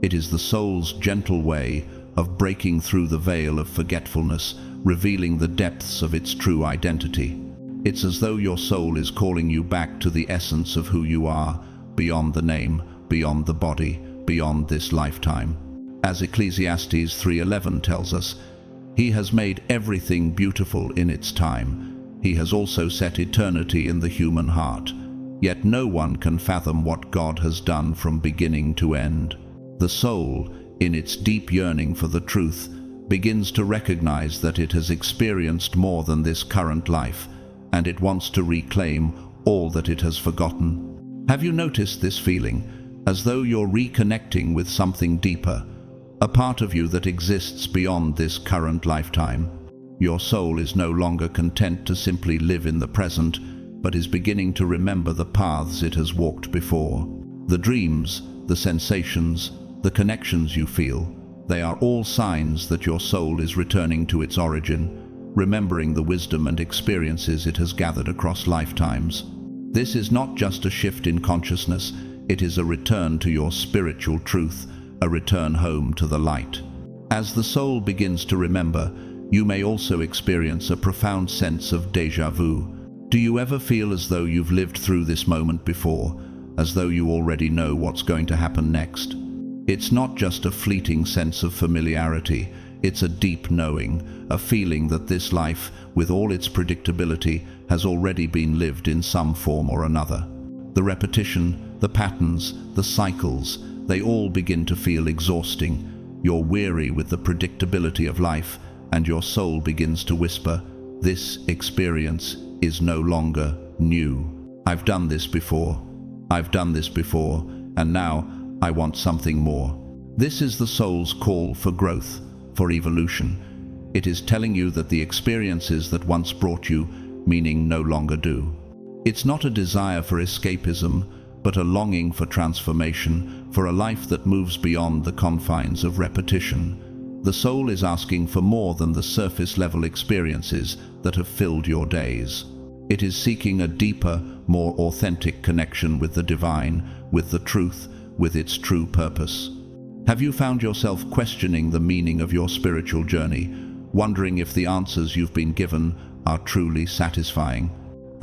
It is the soul's gentle way of breaking through the veil of forgetfulness, revealing the depths of its true identity. It's as though your soul is calling you back to the essence of who you are, beyond the name, beyond the body, beyond this lifetime. As Ecclesiastes 3:11 tells us, "He has made everything beautiful in its time. He has also set eternity in the human heart. Yet no one can fathom what God has done from beginning to end." The soul, in its deep yearning for the truth, begins to recognize that it has experienced more than this current life, and it wants to reclaim all that it has forgotten. Have you noticed this feeling, as though you're reconnecting with something deeper, a part of you that exists beyond this current lifetime? Your soul is no longer content to simply live in the present, but is beginning to remember the paths it has walked before. The dreams, the sensations, the connections you feel, they are all signs that your soul is returning to its origin, remembering the wisdom and experiences it has gathered across lifetimes. This is not just a shift in consciousness, it is a return to your spiritual truth, a return home to the light. As the soul begins to remember, you may also experience a profound sense of déjà vu. Do you ever feel as though you've lived through this moment before, as though you already know what's going to happen next? It's not just a fleeting sense of familiarity, it's a deep knowing, a feeling that this life, with all its predictability, has already been lived in some form or another. The repetition, the patterns, the cycles, they all begin to feel exhausting. You're weary with the predictability of life, and your soul begins to whisper, "This experience is no longer new. I've done this before. I've done this before, and now I want something more." This is the soul's call for growth, for evolution. It is telling you that the experiences that once brought you meaning no longer do. It's not a desire for escapism, but a longing for transformation, for a life that moves beyond the confines of repetition. The soul is asking for more than the surface-level experiences that have filled your days. It is seeking a deeper, more authentic connection with the divine, with the truth, with its true purpose. Have you found yourself questioning the meaning of your spiritual journey, wondering if the answers you've been given are truly satisfying?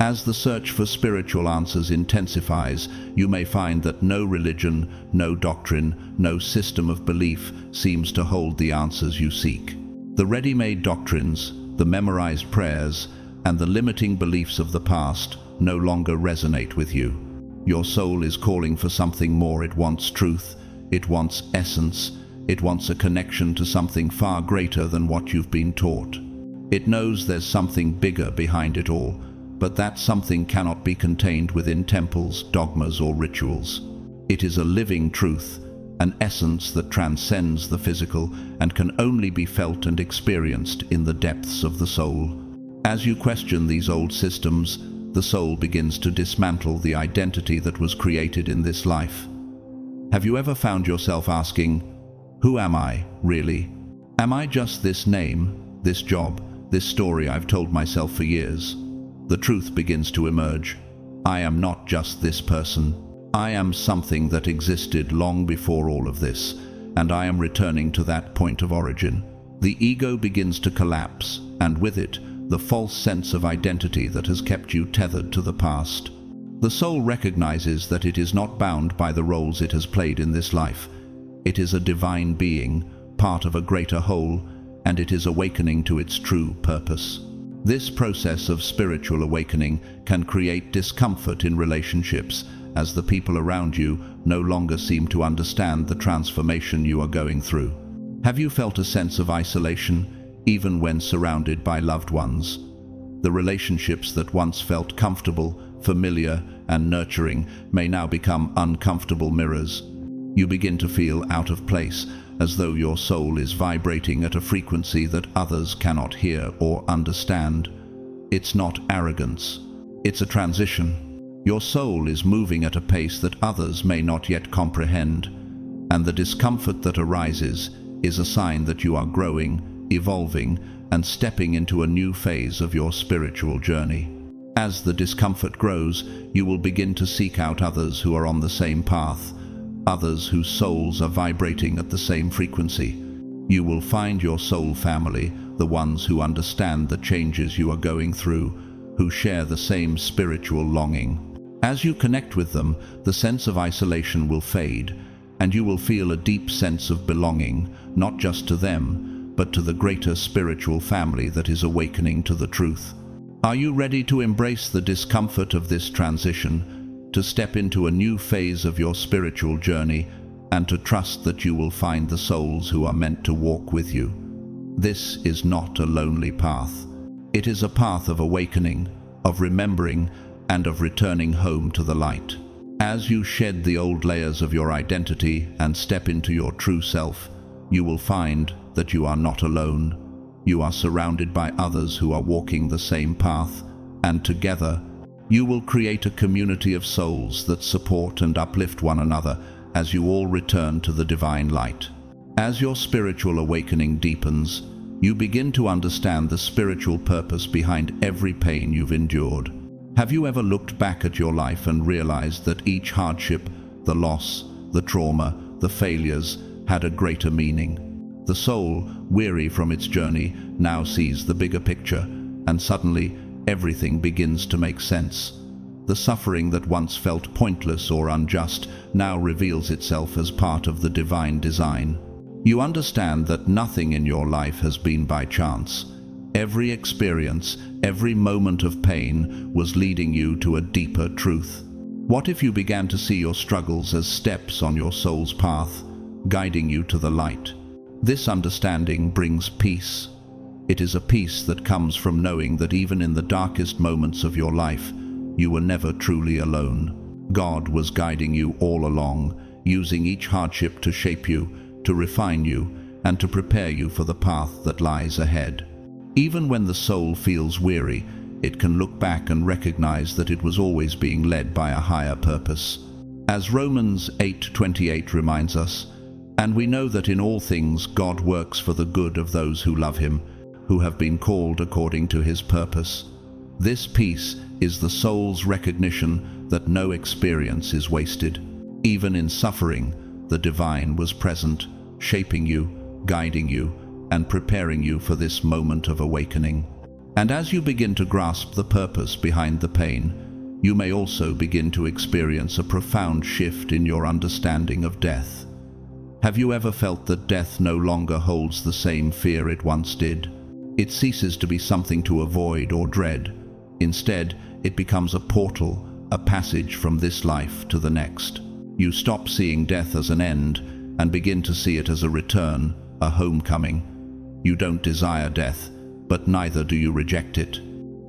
As the search for spiritual answers intensifies, you may find that no religion, no doctrine, no system of belief seems to hold the answers you seek. The ready-made doctrines, the memorized prayers, and the limiting beliefs of the past no longer resonate with you. Your soul is calling for something more. It wants truth, it wants essence, it wants a connection to something far greater than what you've been taught. It knows there's something bigger behind it all, but that something cannot be contained within temples, dogmas, or rituals. It is a living truth, an essence that transcends the physical and can only be felt and experienced in the depths of the soul. As you question these old systems, the soul begins to dismantle the identity that was created in this life. Have you ever found yourself asking, who am I, really? Am I just this name, this job, this story I've told myself for years? The truth begins to emerge. I am not just this person. I am something that existed long before all of this, and I am returning to that point of origin. The ego begins to collapse, and with it, the false sense of identity that has kept you tethered to the past. The soul recognizes that it is not bound by the roles it has played in this life. It is a divine being, part of a greater whole, and it is awakening to its true purpose. This process of spiritual awakening can create discomfort in relationships, as the people around you no longer seem to understand the transformation you are going through. Have you felt a sense of isolation, even when surrounded by loved ones? The relationships that once felt comfortable, familiar, and nurturing may now become uncomfortable mirrors. You begin to feel out of place, as though your soul is vibrating at a frequency that others cannot hear or understand. It's not arrogance. It's a transition. Your soul is moving at a pace that others may not yet comprehend, and the discomfort that arises is a sign that you are growing, evolving, and stepping into a new phase of your spiritual journey. As the discomfort grows, you will begin to seek out others who are on the same path, others whose souls are vibrating at the same frequency. You will find your soul family, the ones who understand the changes you are going through, who share the same spiritual longing. As you connect with them, the sense of isolation will fade, and you will feel a deep sense of belonging, not just to them, but to the greater spiritual family that is awakening to the truth. Are you ready to embrace the discomfort of this transition, to step into a new phase of your spiritual journey, and to trust that you will find the souls who are meant to walk with you? This is not a lonely path. It is a path of awakening, of remembering, and of returning home to the light. As you shed the old layers of your identity and step into your true self, you will find that you are not alone. You are surrounded by others who are walking the same path, and together, you will create a community of souls that support and uplift one another as you all return to the divine light. As your spiritual awakening deepens, you begin to understand the spiritual purpose behind every pain you've endured. Have you ever looked back at your life and realized that each hardship, the loss, the trauma, the failures, had a greater meaning? The soul, weary from its journey, now sees the bigger picture, and suddenly, everything begins to make sense. The suffering that once felt pointless or unjust now reveals itself as part of the divine design. You understand that nothing in your life has been by chance. Every experience, every moment of pain was leading you to a deeper truth. What if you began to see your struggles as steps on your soul's path, guiding you to the light? This understanding brings peace. It is a peace that comes from knowing that even in the darkest moments of your life, you were never truly alone. God was guiding you all along, using each hardship to shape you, to refine you, and to prepare you for the path that lies ahead. Even when the soul feels weary, it can look back and recognize that it was always being led by a higher purpose. As Romans 8:28 reminds us, "And we know that in all things God works for the good of those who love him, who have been called according to his purpose." This peace is the soul's recognition that no experience is wasted. Even in suffering, the divine was present, shaping you, guiding you, and preparing you for this moment of awakening. And as you begin to grasp the purpose behind the pain, you may also begin to experience a profound shift in your understanding of death. Have you ever felt that death no longer holds the same fear it once did? It ceases to be something to avoid or dread. Instead, it becomes a portal, a passage from this life to the next. You stop seeing death as an end and begin to see it as a return, a homecoming. You don't desire death, but neither do you reject it.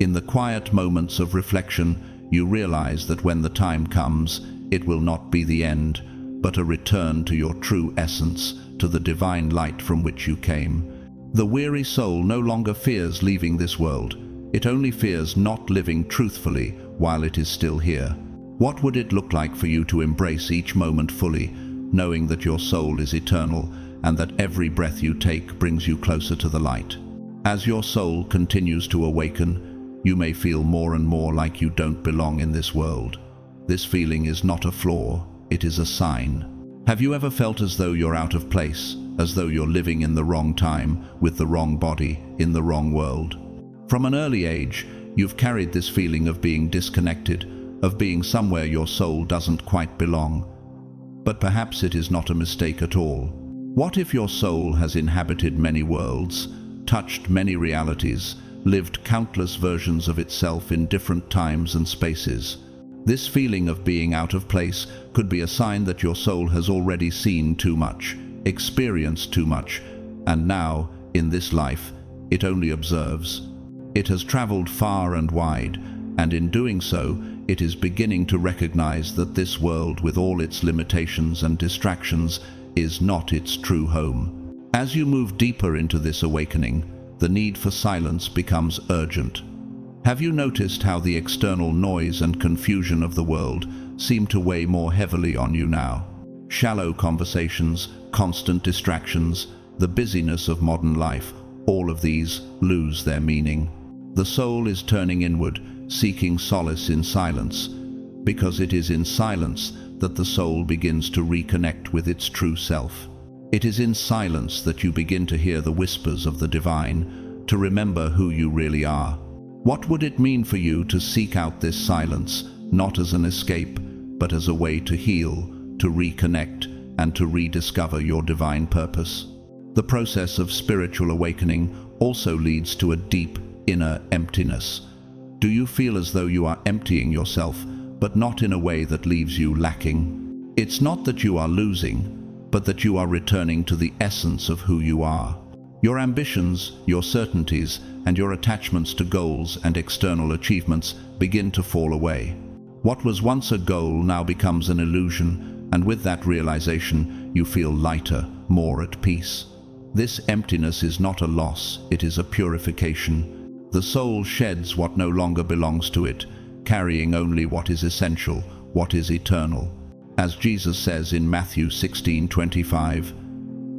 In the quiet moments of reflection, you realize that when the time comes, it will not be the end, but a return to your true essence, to the divine light from which you came. The weary soul no longer fears leaving this world. It only fears not living truthfully while it is still here. What would it look like for you to embrace each moment fully, knowing that your soul is eternal and that every breath you take brings you closer to the light? As your soul continues to awaken, you may feel more and more like you don't belong in this world. This feeling is not a flaw, it is a sign. Have you ever felt as though you're out of place, as though you're living in the wrong time, with the wrong body, in the wrong world? From an early age, you've carried this feeling of being disconnected, of being somewhere your soul doesn't quite belong. But perhaps it is not a mistake at all. What if your soul has inhabited many worlds, touched many realities, lived countless versions of itself in different times and spaces? This feeling of being out of place could be a sign that your soul has already seen too much, experienced too much, and now, in this life, it only observes. It has traveled far and wide, and in doing so, it is beginning to recognize that this world, with all its limitations and distractions, is not its true home. As you move deeper into this awakening, the need for silence becomes urgent. Have you noticed how the external noise and confusion of the world seem to weigh more heavily on you now? Shallow conversations, constant distractions, the busyness of modern life, all of these lose their meaning. The soul is turning inward, seeking solace in silence, because it is in silence that the soul begins to reconnect with its true self. It is in silence that you begin to hear the whispers of the divine, to remember who you really are. What would it mean for you to seek out this silence, not as an escape, but as a way to heal, to reconnect, and to rediscover your divine purpose? The process of spiritual awakening also leads to a deep inner emptiness. Do you feel as though you are emptying yourself, but not in a way that leaves you lacking? It's not that you are losing, but that you are returning to the essence of who you are. Your ambitions, your certainties, and your attachments to goals and external achievements begin to fall away. What was once a goal now becomes an illusion, and with that realization, you feel lighter, more at peace. This emptiness is not a loss, it is a purification. The soul sheds what no longer belongs to it, carrying only what is essential, what is eternal. As Jesus says in Matthew 16:25,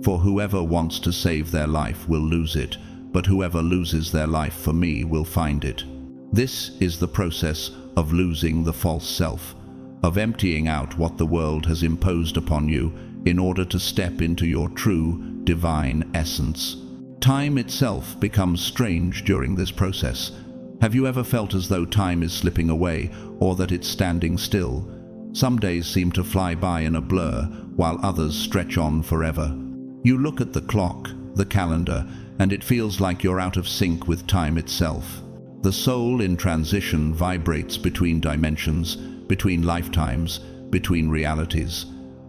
"For whoever wants to save their life will lose it, but whoever loses their life for me will find it." This is the process of losing the false self, of emptying out what the world has imposed upon you in order to step into your true, divine essence. Time itself becomes strange during this process. Have you ever felt as though time is slipping away, or that it's standing still? Some days seem to fly by in a blur, while others stretch on forever. You look at the clock, the calendar, and it feels like you're out of sync with time itself. The soul in transition vibrates between dimensions, between lifetimes, between realities.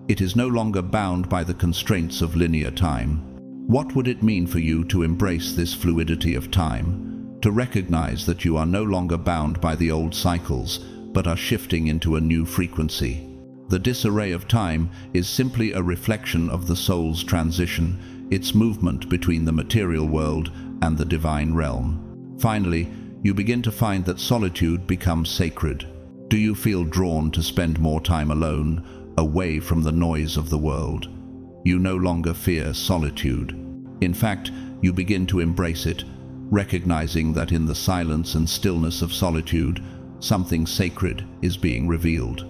It is no longer bound by the constraints of linear time. What would it mean for you to embrace this fluidity of time, to recognize that you are no longer bound by the old cycles, but are shifting into a new frequency? The disarray of time is simply a reflection of the soul's transition, its movement between the material world and the divine realm. Finally, you begin to find that solitude becomes sacred. Do you feel drawn to spend more time alone, away from the noise of the world? You no longer fear solitude. In fact, you begin to embrace it, recognizing that in the silence and stillness of solitude, something sacred is being revealed.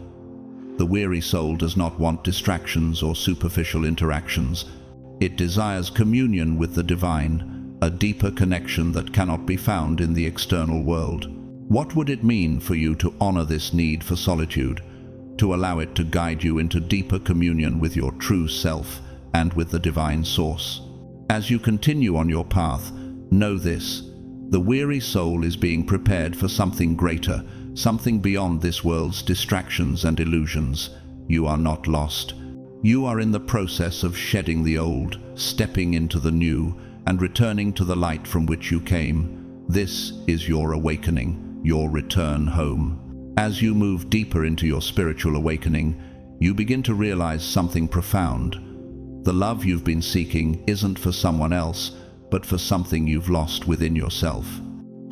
The weary soul does not want distractions or superficial interactions. It desires communion with the divine, a deeper connection that cannot be found in the external world. What would it mean for you to honor this need for solitude, to allow it to guide you into deeper communion with your true self and with the divine source? As you continue on your path, know this: the weary soul is being prepared for something greater, something beyond this world's distractions and illusions. You are not lost. You are in the process of shedding the old, stepping into the new, and returning to the light from which you came. This is your awakening, your return home. As you move deeper into your spiritual awakening, you begin to realize something profound. The love you've been seeking isn't for someone else, but for something you've lost within yourself.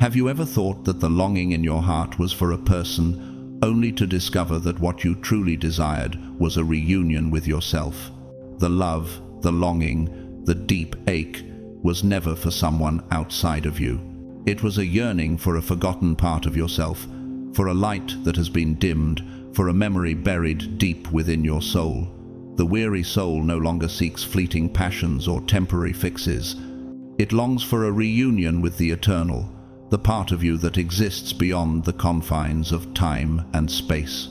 Have you ever thought that the longing in your heart was for a person, only to discover that what you truly desired was a reunion with yourself? The love, the longing, the deep ache was never for someone outside of you. It was a yearning for a forgotten part of yourself, for a light that has been dimmed, for a memory buried deep within your soul. The weary soul no longer seeks fleeting passions or temporary fixes. It longs for a reunion with the eternal, the part of you that exists beyond the confines of time and space.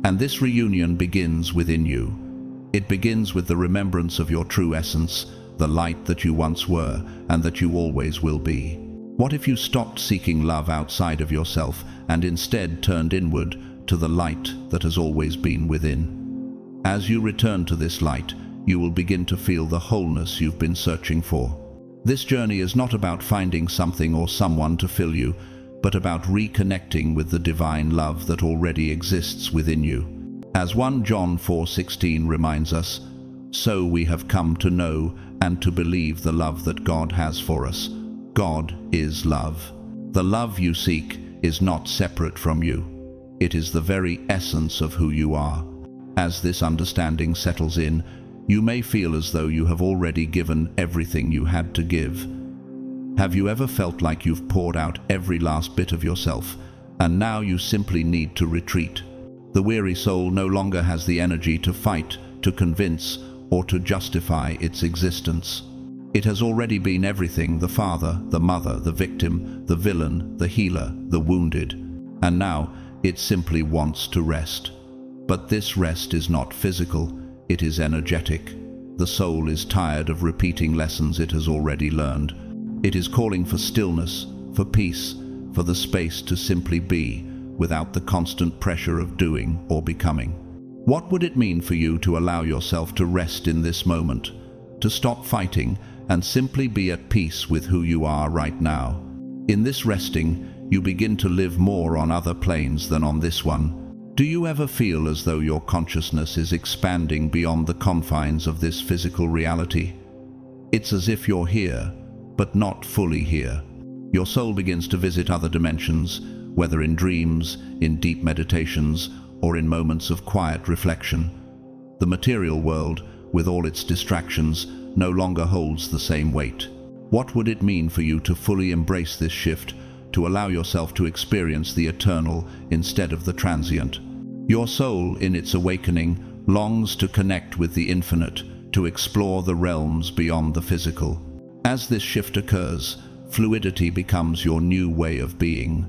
And this reunion begins within you. It begins with the remembrance of your true essence, the light that you once were and that you always will be. What if you stopped seeking love outside of yourself and instead turned inward to the light that has always been within? As you return to this light, you will begin to feel the wholeness you've been searching for. This journey is not about finding something or someone to fill you, but about reconnecting with the divine love that already exists within you. As 1 John 4:16 reminds us, "So we have come to know and to believe the love that God has for us. God is love." The love you seek is not separate from you. It is the very essence of who you are. As this understanding settles in, you may feel as though you have already given everything you had to give. Have you ever felt like you've poured out every last bit of yourself, and now you simply need to retreat? The weary soul no longer has the energy to fight, to convince, or to justify its existence. It has already been everything: the father, the mother, the victim, the villain, the healer, the wounded. And now it simply wants to rest. But this rest is not physical, it is energetic. The soul is tired of repeating lessons it has already learned. It is calling for stillness, for peace, for the space to simply be, without the constant pressure of doing or becoming. What would it mean for you to allow yourself to rest in this moment, to stop fighting and simply be at peace with who you are right now? In this resting, you begin to live more on other planes than on this one. Do you ever feel as though your consciousness is expanding beyond the confines of this physical reality? It's as if you're here, but not fully here. Your soul begins to visit other dimensions, whether in dreams, in deep meditations, or in moments of quiet reflection. The material world, with all its distractions, no longer holds the same weight. What would it mean for you to fully embrace this shift, to allow yourself to experience the eternal instead of the transient? Your soul, in its awakening, longs to connect with the infinite, to explore the realms beyond the physical. As this shift occurs, fluidity becomes your new way of being.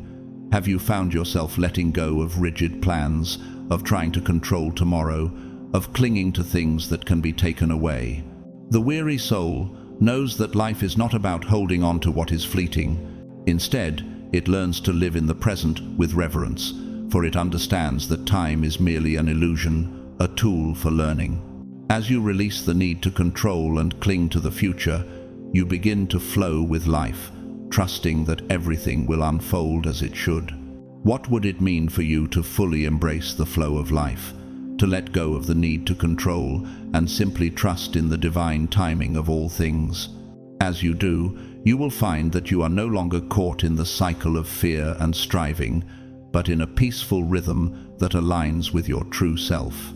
Have you found yourself letting go of rigid plans, of trying to control tomorrow, of clinging to things that can be taken away? The weary soul knows that life is not about holding on to what is fleeting. Instead, it learns to live in the present with reverence, for it understands that time is merely an illusion, a tool for learning. As you release the need to control and cling to the future, you begin to flow with life, trusting that everything will unfold as it should. What would it mean for you to fully embrace the flow of life, to let go of the need to control and simply trust in the divine timing of all things? As you do, you will find that you are no longer caught in the cycle of fear and striving, but in a peaceful rhythm that aligns with your true self.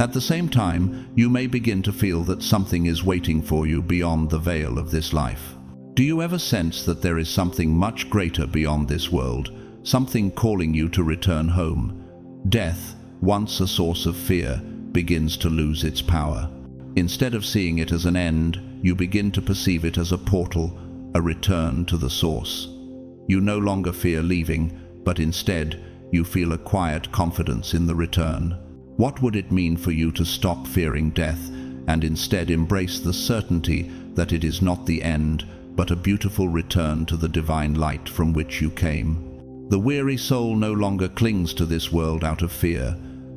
At the same time, you may begin to feel that something is waiting for you beyond the veil of this life. Do you ever sense that there is something much greater beyond this world, something calling you to return home? Death, once a source of fear, begins to lose its power. Instead of seeing it as an end, you begin to perceive it as a portal, a return to the source. You no longer fear leaving, but instead you feel a quiet confidence in the return. What would it mean for you to stop fearing death and instead embrace the certainty that it is not the end, but a beautiful return to the divine light from which you came? The weary soul no longer clings to this world out of fear,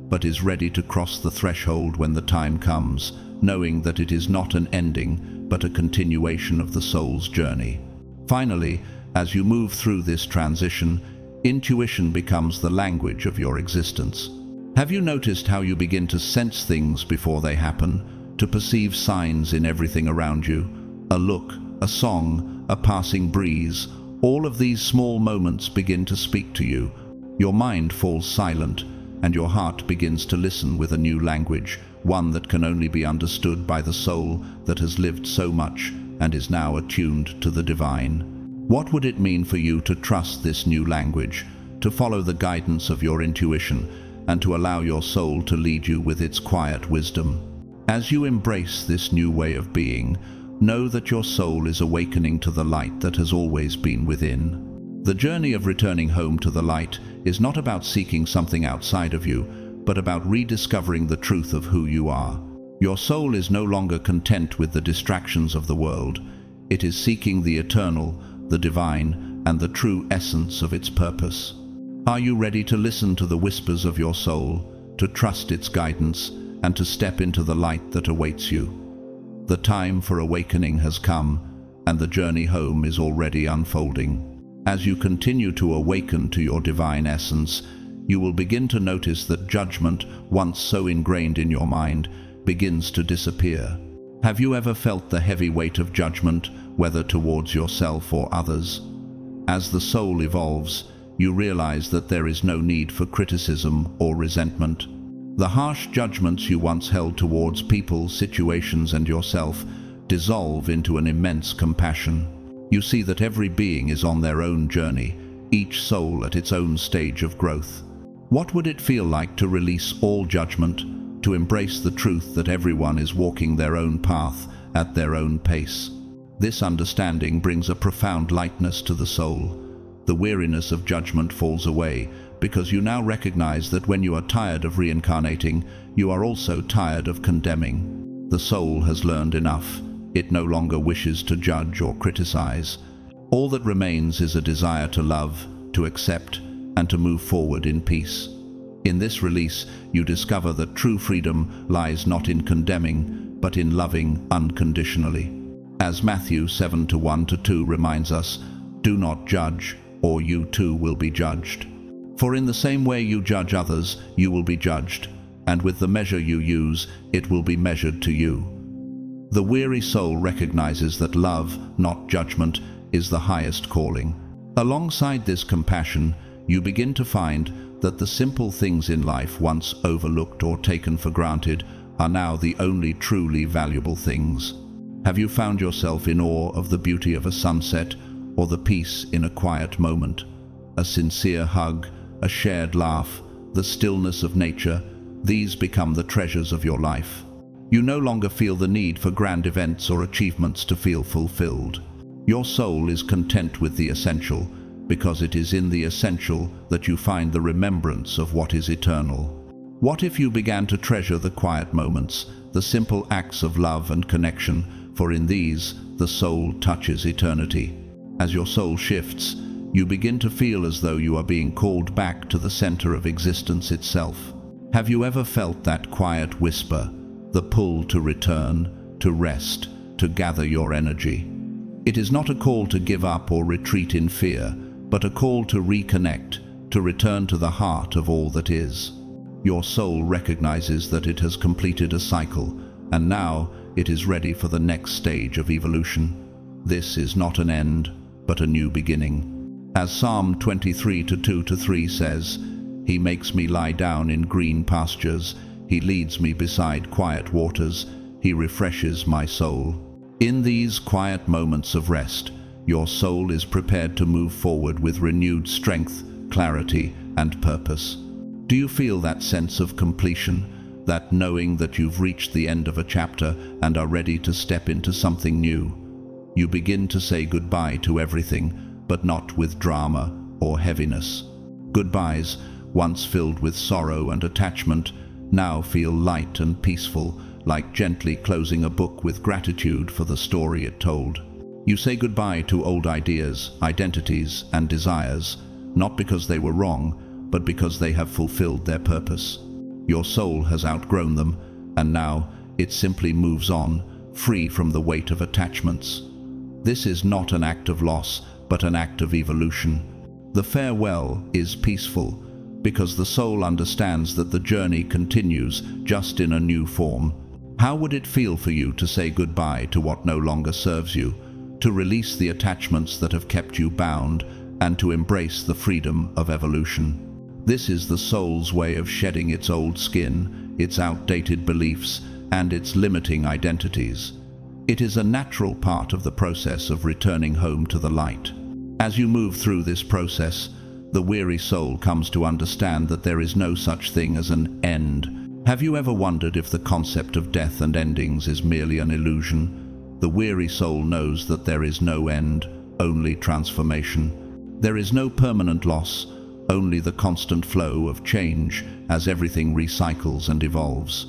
but is ready to cross the threshold when the time comes, knowing that it is not an ending, but a continuation of the soul's journey. Finally, as you move through this transition, intuition becomes the language of your existence. Have you noticed how you begin to sense things before they happen, to perceive signs in everything around you? A look, a song, a passing breeze, all of these small moments begin to speak to you. Your mind falls silent, and your heart begins to listen with a new language, one that can only be understood by the soul that has lived so much and is now attuned to the divine. What would it mean for you to trust this new language, to follow the guidance of your intuition, and to allow your soul to lead you with its quiet wisdom? As you embrace this new way of being, know that your soul is awakening to the light that has always been within. The journey of returning home to the light is not about seeking something outside of you, but about rediscovering the truth of who you are. Your soul is no longer content with the distractions of the world. It is seeking the eternal, the divine, and the true essence of its purpose. Are you ready to listen to the whispers of your soul, to trust its guidance, and to step into the light that awaits you? The time for awakening has come, and the journey home is already unfolding. As you continue to awaken to your divine essence, you will begin to notice that judgment, once so ingrained in your mind, begins to disappear. Have you ever felt the heavy weight of judgment, whether towards yourself or others? As the soul evolves, you realize that there is no need for criticism or resentment. The harsh judgments you once held towards people, situations, and yourself dissolve into an immense compassion. You see that every being is on their own journey, each soul at its own stage of growth. What would it feel like to release all judgment, to embrace the truth that everyone is walking their own path at their own pace? This understanding brings a profound lightness to the soul. The weariness of judgment falls away, because you now recognize that when you are tired of reincarnating, you are also tired of condemning. The soul has learned enough. It no longer wishes to judge or criticize. All that remains is a desire to love, to accept, and to move forward in peace. In this release, you discover that true freedom lies not in condemning, but in loving unconditionally. As Matthew 7:1-2 reminds us, "Do not judge, or you too will be judged. For in the same way you judge others, you will be judged, and with the measure you use, it will be measured to you." The weary soul recognizes that love, not judgment, is the highest calling. Alongside this compassion, you begin to find that the simple things in life once overlooked or taken for granted are now the only truly valuable things. Have you found yourself in awe of the beauty of a sunset, or the peace in a quiet moment? A sincere hug, a shared laugh, the stillness of nature, these become the treasures of your life. You no longer feel the need for grand events or achievements to feel fulfilled. Your soul is content with the essential, because it is in the essential that you find the remembrance of what is eternal. What if you began to treasure the quiet moments, the simple acts of love and connection, for in these, the soul touches eternity. As your soul shifts, you begin to feel as though you are being called back to the center of existence itself. Have you ever felt that quiet whisper, the pull to return, to rest, to gather your energy? It is not a call to give up or retreat in fear, but a call to reconnect, to return to the heart of all that is. Your soul recognizes that it has completed a cycle, and now it is ready for the next stage of evolution. This is not an end, but a new beginning. As Psalm 23:2-3 says, "He makes me lie down in green pastures. He leads me beside quiet waters. He refreshes my soul." In these quiet moments of rest, your soul is prepared to move forward with renewed strength, clarity, and purpose. Do you feel that sense of completion, that knowing that you've reached the end of a chapter and are ready to step into something new. You begin to say goodbye to everything, but not with drama or heaviness. Goodbyes, once filled with sorrow and attachment, now feel light and peaceful, like gently closing a book with gratitude for the story it told. You say goodbye to old ideas, identities, and desires, not because they were wrong, but because they have fulfilled their purpose. Your soul has outgrown them, and now it simply moves on, free from the weight of attachments. This is not an act of loss, but an act of evolution. The farewell is peaceful, because the soul understands that the journey continues, just in a new form. How would it feel for you to say goodbye to what no longer serves you, to release the attachments that have kept you bound, and to embrace the freedom of evolution? This is the soul's way of shedding its old skin, its outdated beliefs, and its limiting identities. It is a natural part of the process of returning home to the light. As you move through this process, the weary soul comes to understand that there is no such thing as an end. Have you ever wondered if the concept of death and endings is merely an illusion? The weary soul knows that there is no end, only transformation. There is no permanent loss, only the constant flow of change as everything recycles and evolves.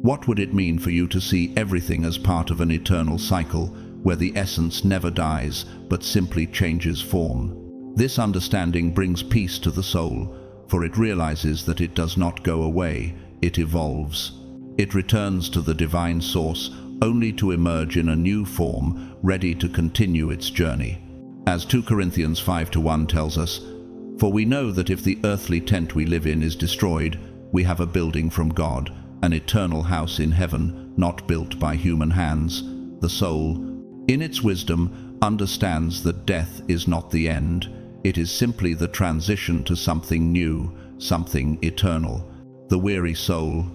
What would it mean for you to see everything as part of an eternal cycle, where the essence never dies, but simply changes form? This understanding brings peace to the soul, for it realizes that it does not go away, it evolves. It returns to the divine source, only to emerge in a new form, ready to continue its journey. As 2 Corinthians 5:1 tells us, "For we know that if the earthly tent we live in is destroyed, we have a building from God, an eternal house in heaven, not built by human hands." The soul, in its wisdom, understands that death is not the end. It is simply the transition to something new, something eternal. The weary soul,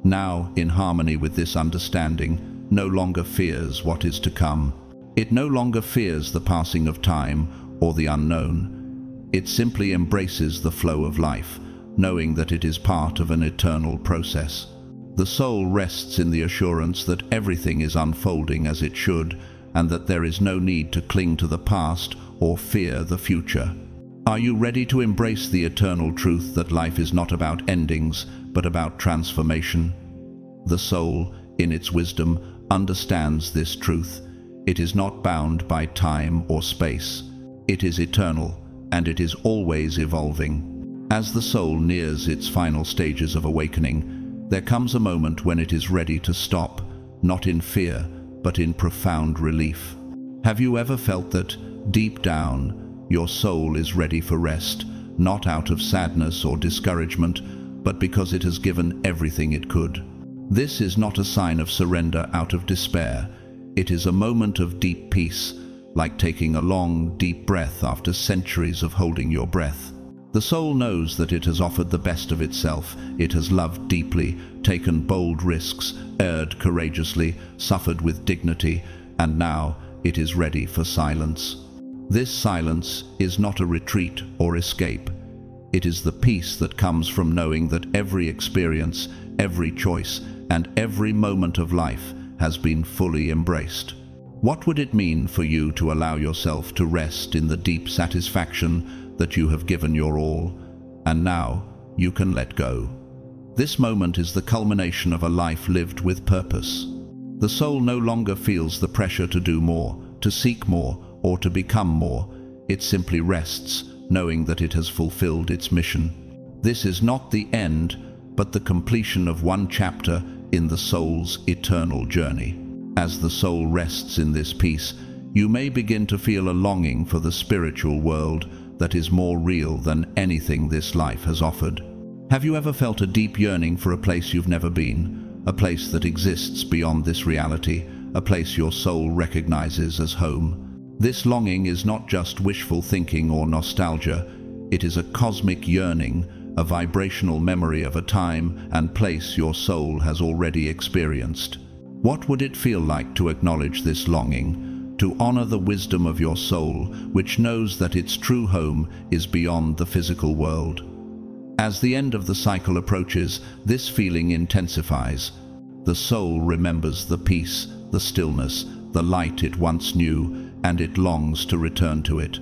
now in harmony with this understanding, no longer fears what is to come. It no longer fears the passing of time or the unknown. It simply embraces the flow of life, knowing that it is part of an eternal process. The soul rests in the assurance that everything is unfolding as it should, and that there is no need to cling to the past or fear the future. Are you ready to embrace the eternal truth that life is not about endings, but about transformation? The soul, in its wisdom, understands this truth. It is not bound by time or space. It is eternal, and it is always evolving. As the soul nears its final stages of awakening, there comes a moment when it is ready to stop, not in fear, but in profound relief. Have you ever felt that, deep down, your soul is ready for rest, not out of sadness or discouragement, but because it has given everything it could? This is not a sign of surrender out of despair. It is a moment of deep peace, like taking a long, deep breath after centuries of holding your breath. The soul knows that it has offered the best of itself. It has loved deeply, taken bold risks, erred courageously, suffered with dignity, and now it is ready for silence. This silence is not a retreat or escape. It is the peace that comes from knowing that every experience, every choice, and every moment of life has been fully embraced. What would it mean for you to allow yourself to rest in the deep satisfaction that you have given your all, and now you can let go? This moment is the culmination of a life lived with purpose. The soul no longer feels the pressure to do more, to seek more, or to become more. It simply rests, knowing that it has fulfilled its mission. This is not the end, but the completion of one chapter in the soul's eternal journey. As the soul rests in this peace, you may begin to feel a longing for the spiritual world that is more real than anything this life has offered. Have you ever felt a deep yearning for a place you've never been, a place that exists beyond this reality, a place your soul recognizes as home? This longing is not just wishful thinking or nostalgia. It is a cosmic yearning, a vibrational memory of a time and place your soul has already experienced. What would it feel like to acknowledge this longing, to honor the wisdom of your soul, which knows that its true home is beyond the physical world? As the end of the cycle approaches, this feeling intensifies. The soul remembers the peace, the stillness, the light it once knew, and it longs to return to it.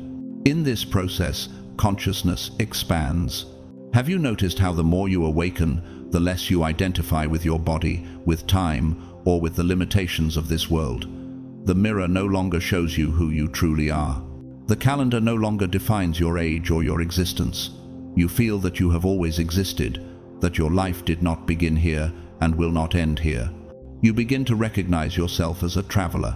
In this process, consciousness expands. Have you noticed how the more you awaken, the less you identify with your body, with time, or with the limitations of this world? The mirror no longer shows you who you truly are. The calendar no longer defines your age or your existence. You feel that you have always existed, that your life did not begin here and will not end here. You begin to recognize yourself as a traveler,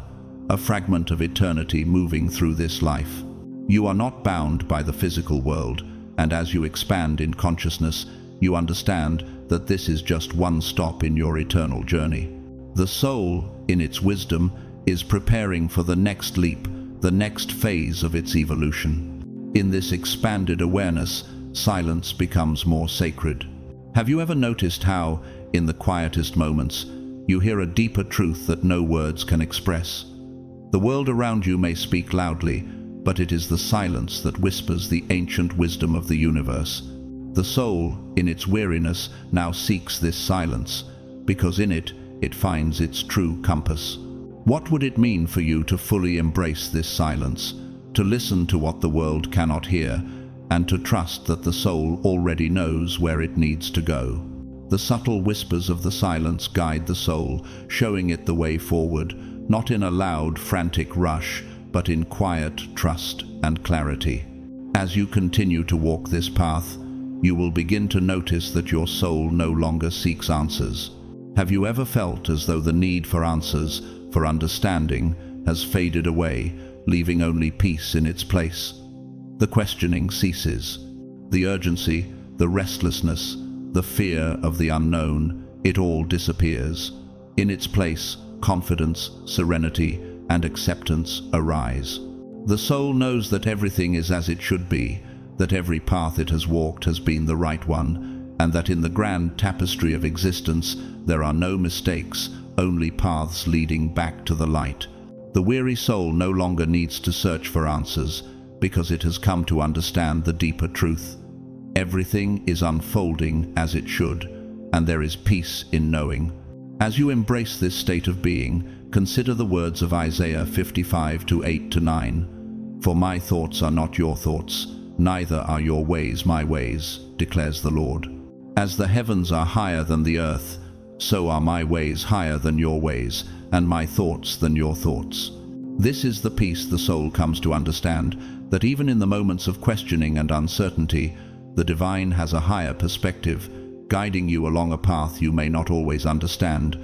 a fragment of eternity moving through this life. You are not bound by the physical world, and as you expand in consciousness, you understand that this is just one stop in your eternal journey. The soul, in its wisdom, is preparing for the next leap, the next phase of its evolution. In this expanded awareness, silence becomes more sacred. Have you ever noticed how, in the quietest moments, you hear a deeper truth that no words can express? The world around you may speak loudly, but it is the silence that whispers the ancient wisdom of the universe. The soul, in its weariness, now seeks this silence, because in it, it finds its true compass. What would it mean for you to fully embrace this silence, to listen to what the world cannot hear, and to trust that the soul already knows where it needs to go? The subtle whispers of the silence guide the soul, showing it the way forward, not in a loud, frantic rush, but in quiet trust and clarity. As you continue to walk this path, you will begin to notice that your soul no longer seeks answers. Have you ever felt as though the need for answers, for understanding, has faded away, leaving only peace in its place? The questioning ceases. The urgency, the restlessness, the fear of the unknown, it all disappears. In its place, confidence, serenity, and acceptance arise. The soul knows that everything is as it should be, that every path it has walked has been the right one, and that in the grand tapestry of existence there are no mistakes, only paths leading back to the light. The weary soul no longer needs to search for answers, because it has come to understand the deeper truth. Everything is unfolding as it should, and there is peace in knowing. As you embrace this state of being, consider the words of Isaiah 55:8-9. For my thoughts are not your thoughts, neither are your ways my ways, declares the Lord. As the heavens are higher than the earth, so are my ways higher than your ways, and my thoughts than your thoughts. This is the peace the soul comes to understand, that even in the moments of questioning and uncertainty, the divine has a higher perspective, guiding you along a path you may not always understand,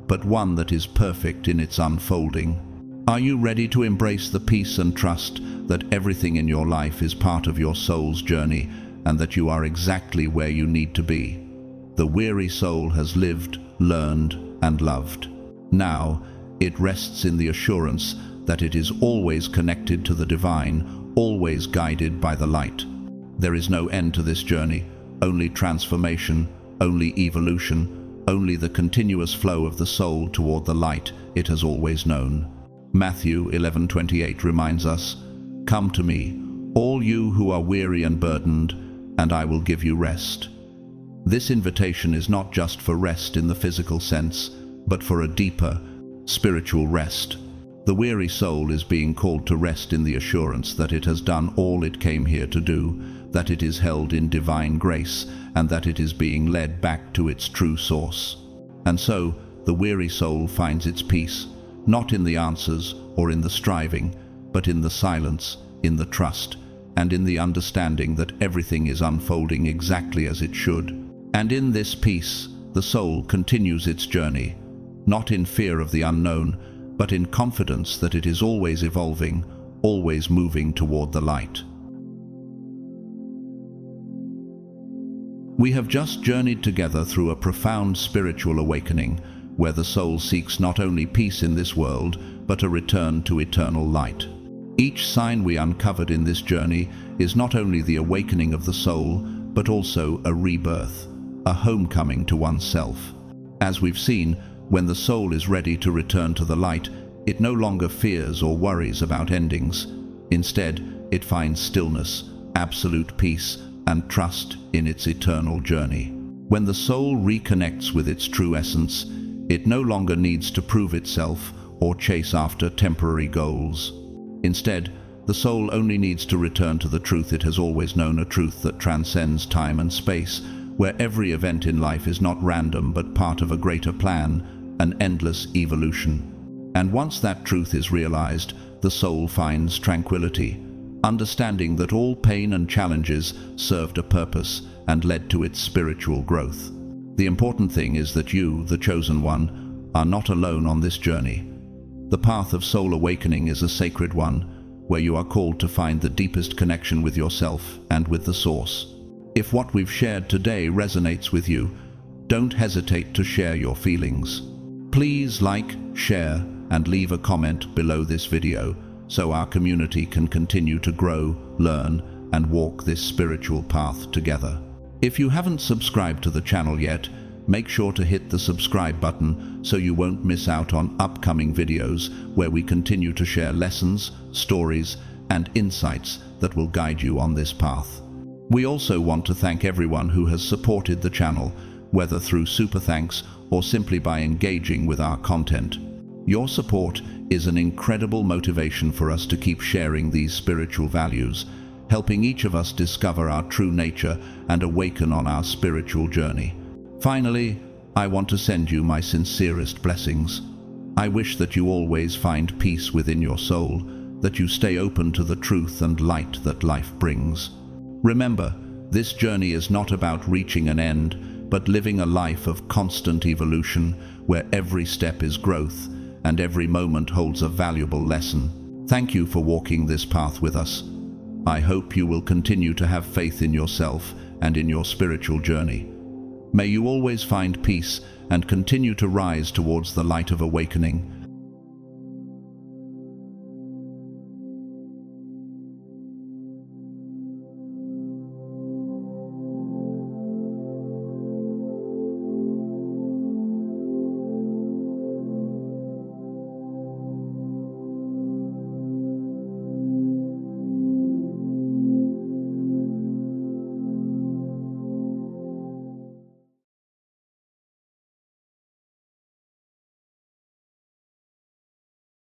but one that is perfect in its unfolding. Are you ready to embrace the peace and trust that everything in your life is part of your soul's journey, and that you are exactly where you need to be? The weary soul has lived, learned, and loved. Now, it rests in the assurance that it is always connected to the divine, always guided by the light. There is no end to this journey, only transformation, only evolution, only the continuous flow of the soul toward the light it has always known. Matthew 11:28 reminds us, "Come to me, all you who are weary and burdened, and I will give you rest." This invitation is not just for rest in the physical sense, but for a deeper, spiritual rest. The weary soul is being called to rest in the assurance that it has done all it came here to do, that it is held in divine grace, and that it is being led back to its true source. And so, the weary soul finds its peace, not in the answers or in the striving, but in the silence, in the trust, and in the understanding that everything is unfolding exactly as it should. And in this peace, the soul continues its journey, not in fear of the unknown, but in confidence that it is always evolving, always moving toward the light. We have just journeyed together through a profound spiritual awakening, where the soul seeks not only peace in this world, but a return to eternal light. Each sign we uncovered in this journey is not only the awakening of the soul, but also a rebirth, a homecoming to oneself. As we've seen, when the soul is ready to return to the light, it no longer fears or worries about endings. Instead, it finds stillness, absolute peace, and trust in its eternal journey. When the soul reconnects with its true essence, it no longer needs to prove itself or chase after temporary goals. Instead, the soul only needs to return to the truth it has always known, a truth that transcends time and space, where every event in life is not random but part of a greater plan, an endless evolution. And once that truth is realized, the soul finds tranquility, understanding that all pain and challenges served a purpose and led to its spiritual growth. The important thing is that you, the chosen one, are not alone on this journey. The path of soul awakening is a sacred one, where you are called to find the deepest connection with yourself and with the Source. If what we've shared today resonates with you, don't hesitate to share your feelings. Please like, share, and leave a comment below this video so our community can continue to grow, learn, and walk this spiritual path together. If you haven't subscribed to the channel yet, make sure to hit the subscribe button so you won't miss out on upcoming videos where we continue to share lessons, stories, and insights that will guide you on this path. We also want to thank everyone who has supported the channel, whether through super thanks or simply by engaging with our content. Your support is an incredible motivation for us to keep sharing these spiritual values, helping each of us discover our true nature and awaken on our spiritual journey. Finally, I want to send you my sincerest blessings. I wish that you always find peace within your soul, that you stay open to the truth and light that life brings. Remember, this journey is not about reaching an end, but living a life of constant evolution, where every step is growth and every moment holds a valuable lesson. Thank you for walking this path with us. I hope you will continue to have faith in yourself and in your spiritual journey. May you always find peace and continue to rise towards the light of awakening.